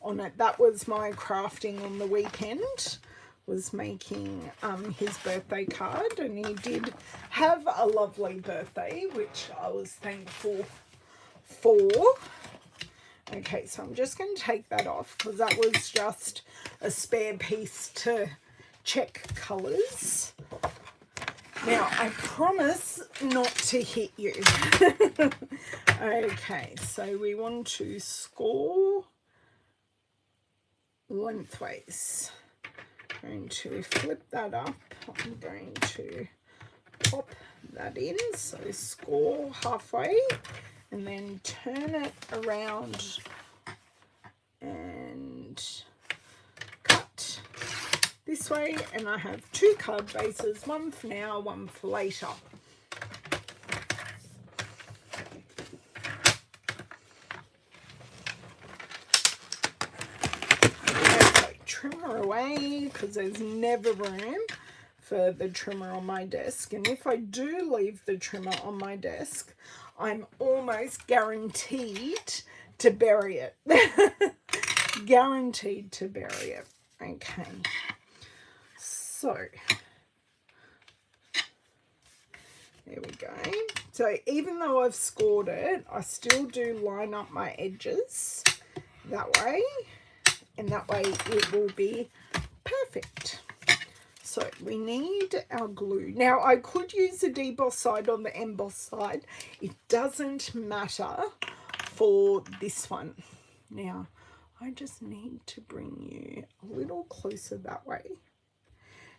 on it. That was my crafting on the weekend, was making his birthday card, and he did have a lovely birthday, which I was thankful for. Okay, so I'm just going to take that off because that was just a spare piece to check colours. Now, I promise not to hit you. Okay, so we want to score lengthways. I'm going to flip that up. I'm going to pop that in. So score halfway and then turn it around and cut this way. And I have 2 card bases, one for now, one for later. Trimmer away because there's never room for the trimmer on my desk, and if I do leave the trimmer on my desk, I'm almost guaranteed to bury it. Guaranteed to bury it. Okay, so there we go. So even though I've scored it, I still do line up my edges that way, and that way it will be perfect. So we need our glue. Now I could use the deboss side on the emboss side. It doesn't matter for this one. Now I just need to bring you a little closer that way.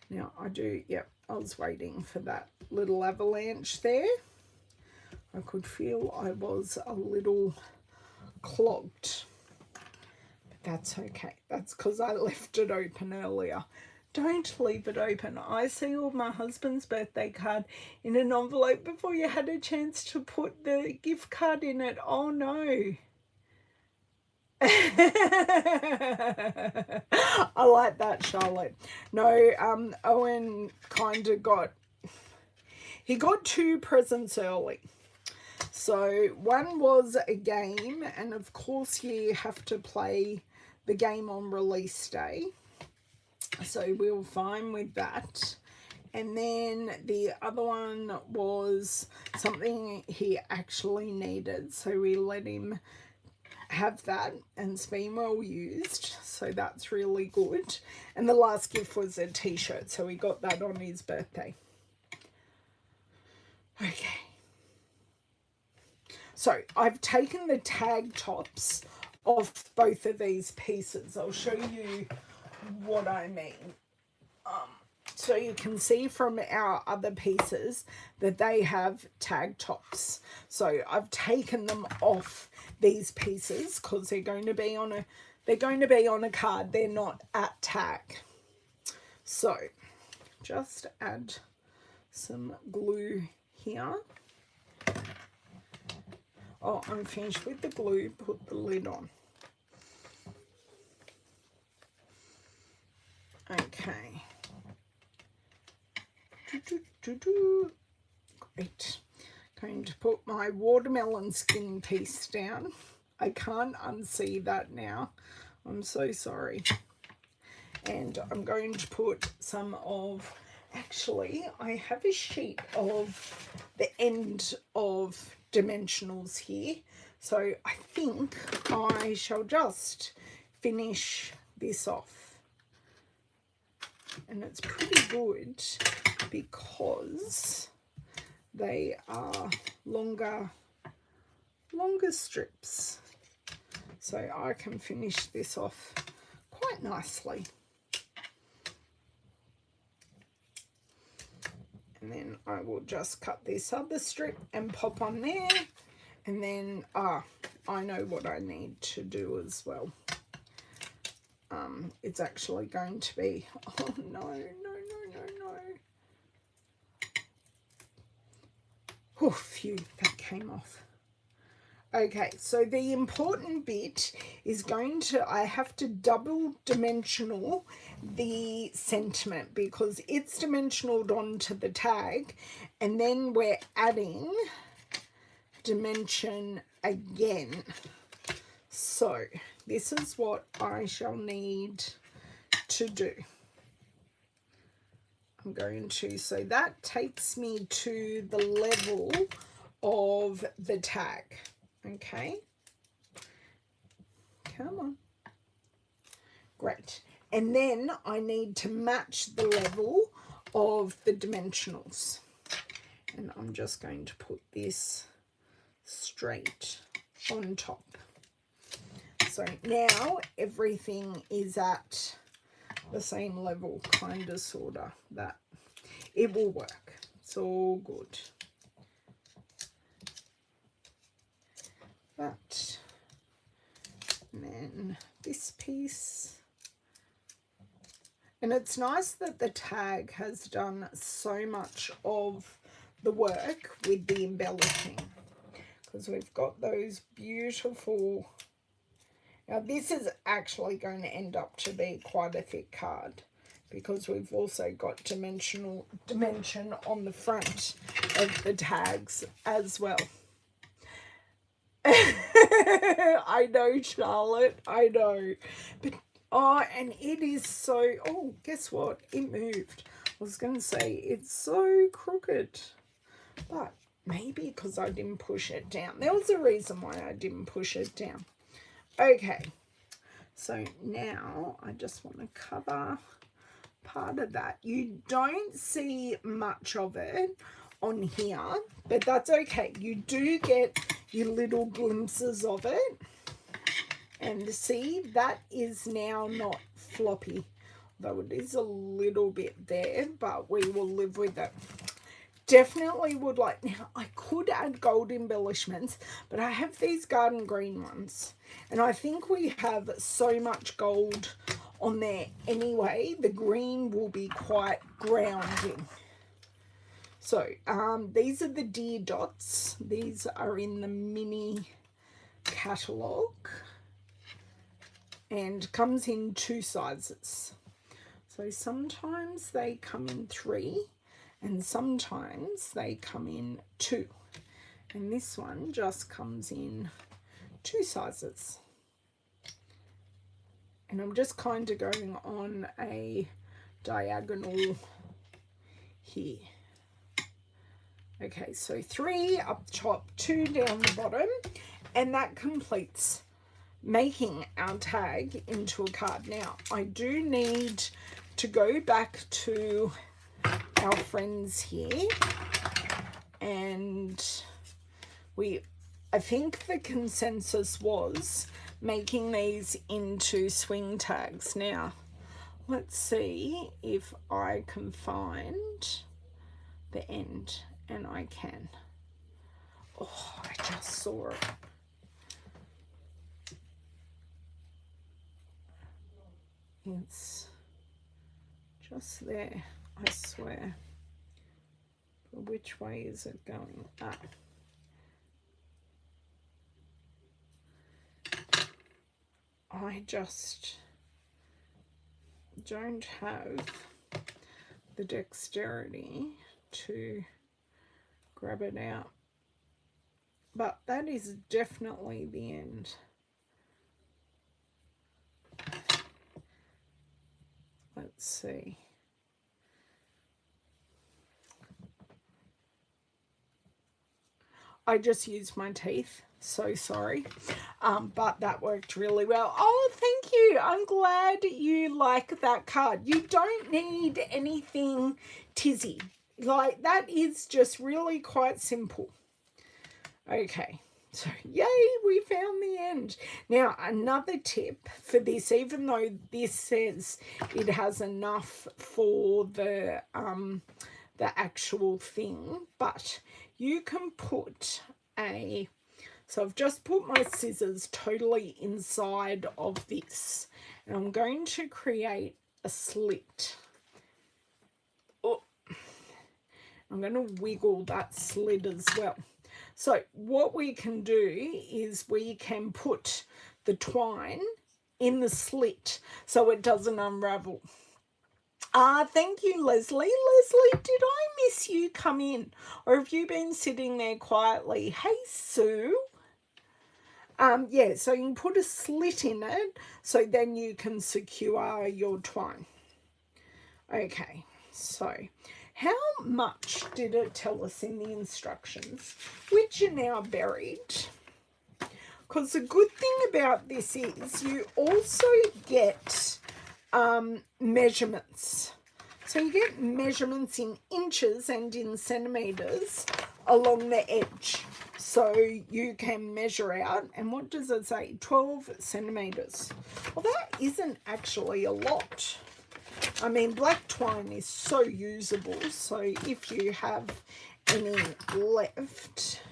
Now I do, yep, I was waiting for that little avalanche there. I could feel I was a little clogged. That's okay. That's because I left it open earlier. Don't leave it open. I sealed my husband's birthday card in an envelope before you had a chance to put the gift card in it. Oh no. I like that, Charlotte. No, Owen kind of got 2 presents early. So one was a game, and of course you have to play the game on release day. So we were fine with that. And then the other one was something he actually needed. So we let him have that, and it's been well used. So that's really good. And the last gift was a t-shirt. So we got that on his birthday. Okay. So I've taken the tag tops off both of these pieces. I'll show you what I mean. So you can see from our other pieces that they have tag tops. So I've taken them off these pieces because they're going to be on a card. They're not at tag. So just add some glue here. Oh, I'm finished with the glue. Put the lid on. Okay. Great. Going to put my watermelon skin piece down. I can't unsee that now. I'm so sorry. And I'm going to put some of, actually, I have a sheet of the end of dimensionals here. So I think I shall just finish this off. And it's pretty good because they are longer strips. So I can finish this off quite nicely. And then I will just cut this other strip and pop on there. And then, I know what I need to do as well. It's actually going to be, oh no. Oh, phew, that came off. Okay, so the important bit is I have to double dimensional the sentiment because it's dimensionaled onto the tag, and then we're adding dimension again. So this is what I shall need to do. I'm going to, so that takes me to the level of the tag. Okay, come on. Great. And then I need to match the level of the dimensionals. And I'm just going to put this straight on top. So now everything is at the same level, kind of, sort of, that it will work. It's all good. That, and then this piece. And it's nice that the tag has done so much of the work with the embellishing, because we've got those beautiful. Now this is actually going to end up to be quite a thick card, because we've also got dimension on the front of the tags as well. I know, Charlotte, I know. But, oh, and it is so, oh, guess what? It moved. I was going to say, it's so crooked. But maybe because I didn't push it down. There was a reason why I didn't push it down. Okay. So now I just want to cover part of that. You don't see much of it on here, but that's okay. You do get your little glimpses of it. And see, that is now not floppy, though it is a little bit there, but we will live with it. Definitely would like, now I could add gold embellishments, but I have these garden green ones, and I think we have so much gold on there anyway, the green will be quite grounding. So these are the deer dots. These are in the mini catalogue and comes in 2 sizes. So sometimes they come in 3 and sometimes they come in 2. And this one just comes in 2 sizes. And I'm just kind of going on a diagonal here. Okay, so 3 up top, 2 down the bottom, and that completes making our tag into a card. Now, I do need to go back to our friends here, and I think the consensus was making these into swing tags. Now, let's see if I can find the end, and I can. Oh, I just saw it. It's just there, I swear. But which way is it going? Ah. I just don't have the dexterity to grab it out. But that is definitely the end. Let's see. I just used my teeth, so sorry, but that worked really well. Oh, thank you. I'm glad you like that card. You don't need anything tizzy. Like, that is just really quite simple. Okay, so yay, we found the end. Now, another tip for this, even though this says it has enough for the actual thing, but you can put so I've just put my scissors totally inside of this, and I'm going to create a slit. Oh. I'm going to wiggle that slit as well. So what we can do is we can put the twine in the slit so it doesn't unravel. Thank you, Leslie. Leslie, did I miss you come in? Or have you been sitting there quietly? Hey, Sue. Yeah, so you can put a slit in it so then you can secure your twine. Okay, so how much did it tell us in the instructions, which are now buried? Because the good thing about this is you also get measurements. So you get measurements in inches and in centimetres along the edge. So you can measure out, and what does it say? 12 centimetres. Well, that isn't actually a lot. I mean, black twine is so usable, so if you have any left,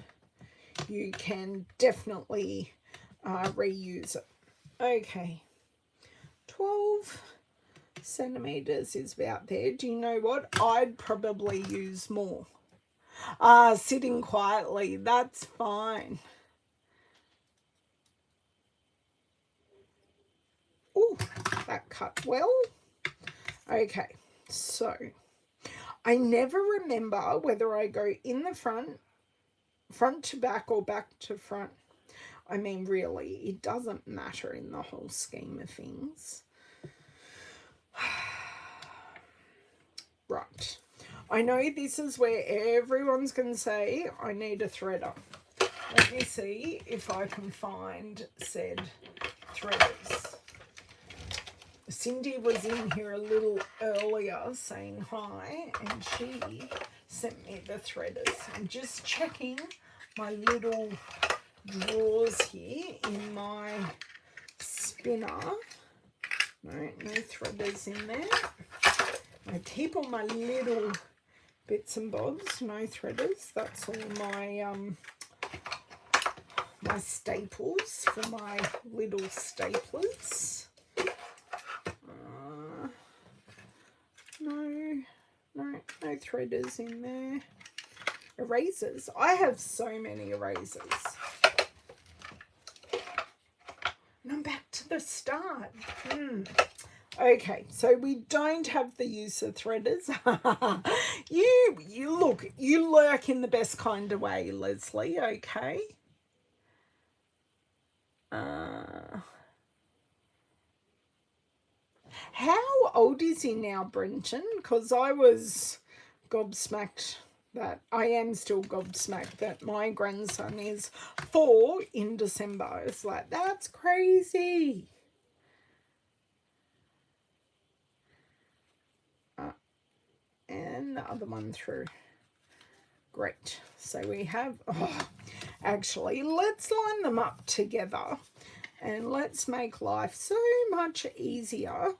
you can definitely reuse it. Okay, 12 centimetres is about there. Do you know what? I'd probably use more. Sitting quietly, that's fine. Oh, that cut well. Okay, so I never remember whether I go in the front to back or back to front. I mean, really, it doesn't matter in the whole scheme of things. Right. I know this is where everyone's going to say, I need a threader. Let me see if I can find said threaders. Cindy was in here a little earlier saying hi, and she sent me the threaders. I'm just checking my little drawers here in my spinner. No threaders in there. I keep all my little bits and bobs, no threaders. That's all my my staples for my little staplers. No threaders in there. Erasers. I have so many erasers. And I'm back to the start. Okay, so we don't have the use of threaders. you lurk in the best kind of way, Leslie, okay? How old is he now, Brenton? Because I was gobsmacked that I am still gobsmacked that my grandson is 4 in December. It's like, that's crazy. And the other one through. Great. So we have, actually, let's line them up together and let's make life so much easier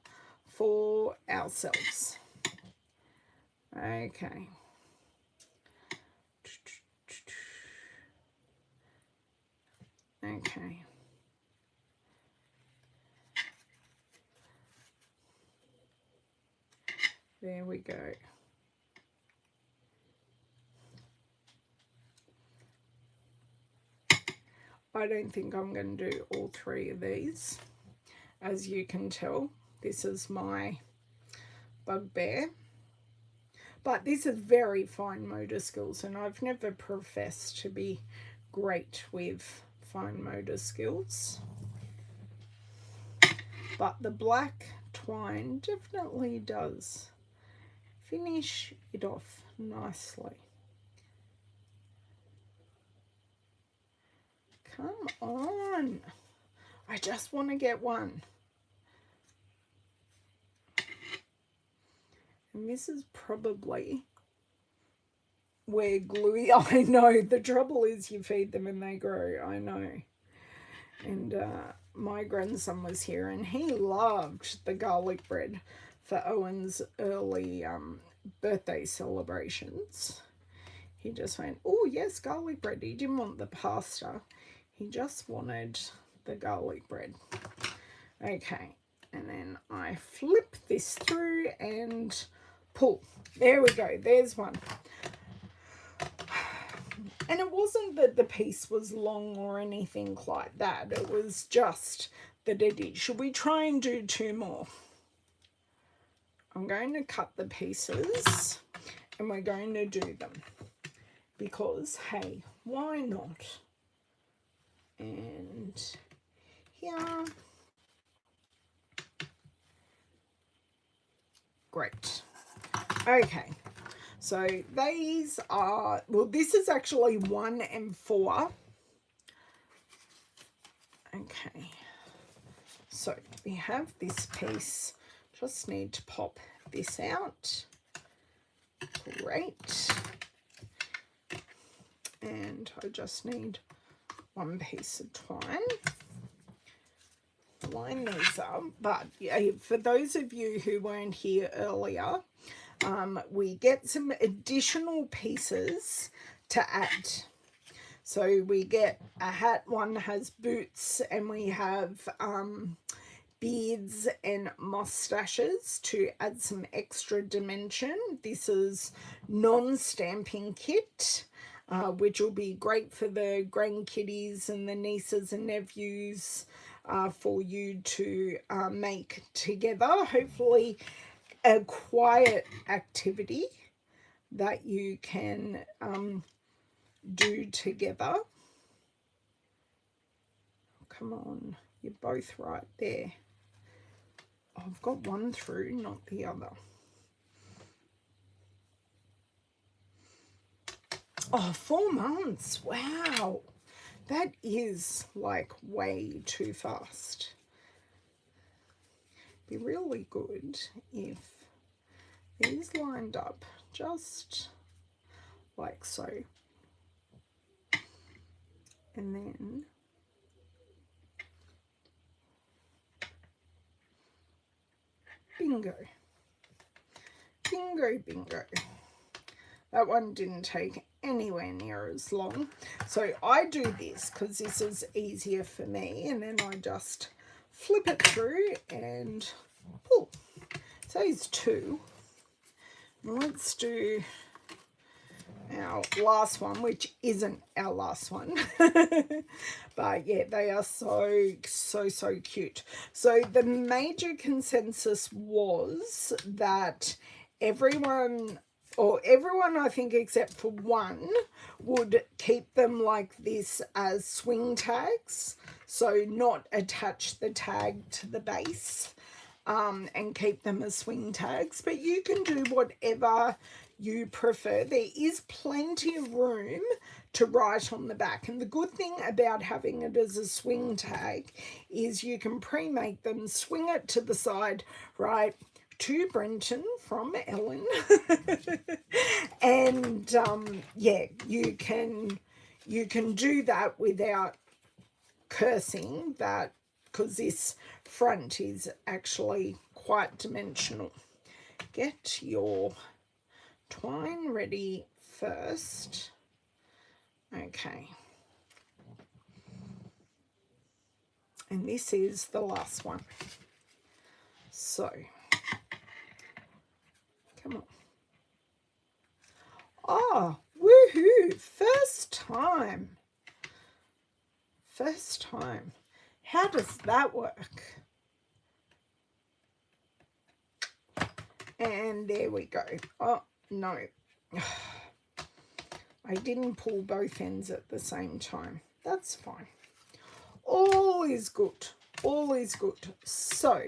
for ourselves. Okay. Okay. There we go. I don't think I'm going to do all 3 of these. As you can tell, this is my bugbear. But this is very fine motor skills, and I've never professed to be great with fine motor skills. But the black twine definitely does finish it off nicely. Come on. I just want to get one. And this is probably where gluey, I know, the trouble is you feed them and they grow, I know. And my grandson was here and he loved the garlic bread for Owen's early birthday celebrations. He just went, oh yes, garlic bread. He didn't want the pasta. He just wanted the garlic bread. Okay, and then I flip this through and pull. There we go, there's one. And it wasn't that the piece was long or anything like that. It was just that it is. Should we try and do 2 more? I'm going to cut the pieces and we're going to do them because, hey, why not? And here. Great. Okay. So these are, well, this is actually 1 and 4. Okay. So we have this piece. Just need to pop this out. Great. And I just need 1 piece of twine. Line these up. But yeah, for those of you who weren't here earlier, we get some additional pieces to add. So we get a hat, one has boots, and we have beards and mustaches to add some extra dimension. This is non-stamping kit, which will be great for the grandkiddies and the nieces and nephews for you to make together. Hopefully a quiet activity that you can do together. Come on, you're both right there. Oh, I've got one through, not the other. Oh, 4 months. Wow. That is like way too fast. Be really good if these lined up just like so. And then bingo. Bingo, bingo. That one didn't take anywhere near as long. So I do this because this is easier for me, and then I just flip it through and pull. So it's 2. Let's do our last one, which isn't our last one. But yeah, they are so cute. So the major consensus was that everyone I think except for one would keep them like this as swing tags, so not attach the tag to the base, and keep them as swing tags, but you can do whatever you prefer. There is plenty of room to write on the back, and the good thing about having it as a swing tag is you can pre-make them, swing it to the side, right, to Brenton from Ellen. And yeah, you can do that without cursing that, because this front is actually quite dimensional. Get your twine ready first. Okay. And this is the last one. So come on. Oh, woohoo! First time. First time. How does that work? And there we go. Oh, no. I didn't pull both ends at the same time. That's fine. All is good. All is good. So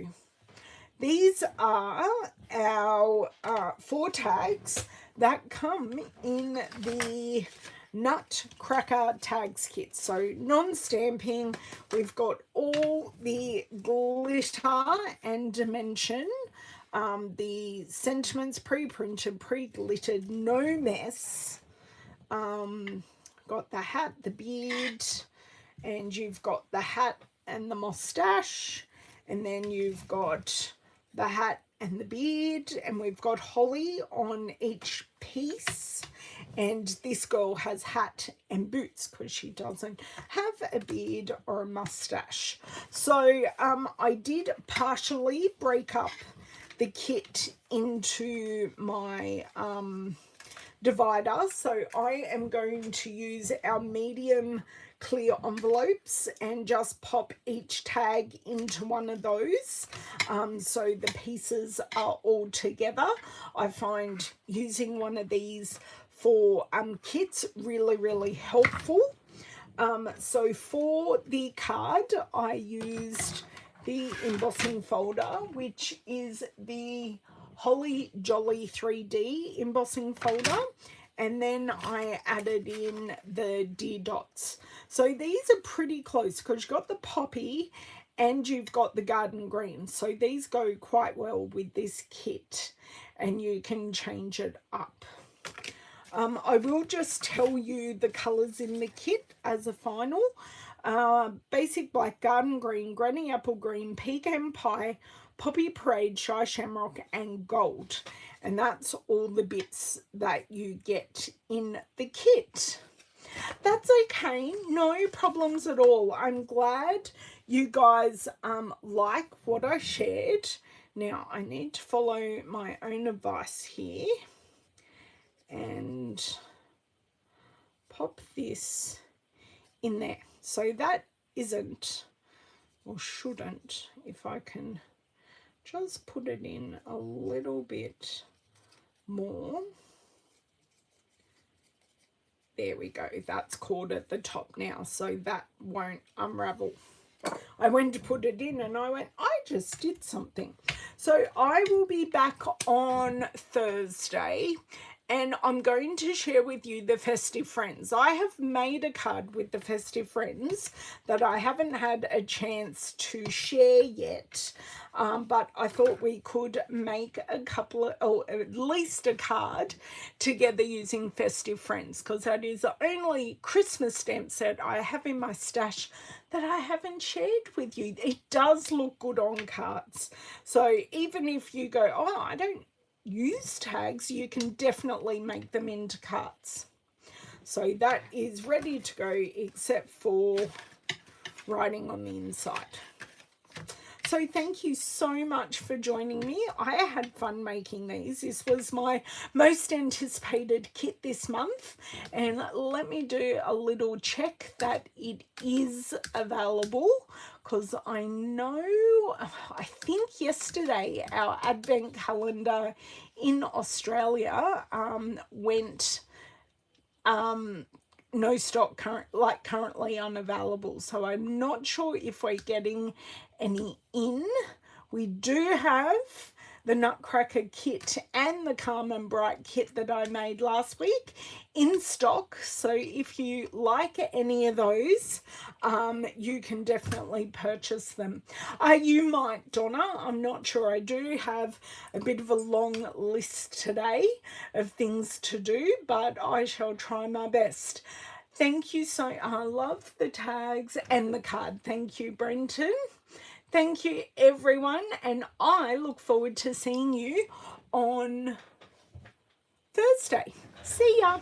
these are our 4 tags that come in the Nutcracker tags kit. So non-stamping, we've got all the glitter and dimension, the sentiments pre-printed, pre-glittered, no mess. Got the hat, the beard, and you've got the hat and the mustache, and then you've got the hat and the beard, and we've got holly on each piece. And this girl has hat and boots because she doesn't have a beard or a mustache. So I did partially break up the kit into my divider. So I am going to use our medium clear envelopes and just pop each tag into one of those, so the pieces are all together. I find using one of these for kits really helpful. So for the card, I used the embossing folder, which is the Holly Jolly 3D embossing folder, and then I added in the deer dots. So these are pretty close because you've got the poppy and you've got the garden green, so these go quite well with this kit, and you can change it up. I will just tell you the colours in the kit as a final. Basic black, garden green, granny apple green, pecan pie, poppy parade, shy shamrock, and gold. And that's all the bits that you get in the kit. That's okay, no problems at all. I'm glad you guys like what I shared. Now I need to follow my own advice here and pop this in there. So that isn't, or shouldn't, if I can just put it in a little bit more. There we go, that's caught at the top now, so that won't unravel. I went to put it in and I went, I just did something. So I will be back on Thursday, and I'm going to share with you the festive friends. I have made a card with the festive friends that I haven't had a chance to share yet, but I thought we could make a couple of, or at least a card together using festive friends, because that is the only Christmas stamp set I have in my stash that I haven't shared with you. It does look good on cards. So even if you go, oh, I don't use tags, you can definitely make them into cards. So that is ready to go, except for writing on the inside. So thank you so much for joining me. I had fun making these. This was my most anticipated kit this month. And let me do a little check that it is available, because I know, I think yesterday our advent calendar in Australia went no stock, currently unavailable. So I'm not sure if we're getting any in. We do have the Nutcracker kit and the Calm and Bright kit that I made last week in stock. So if you like any of those, you can definitely purchase them. You might, Donna, I'm not sure. I do have a bit of a long list today of things to do, but I shall try my best. Thank you so, I love the tags and the card. Thank you, Brenton. Thank you, everyone, and I look forward to seeing you on Thursday. See ya.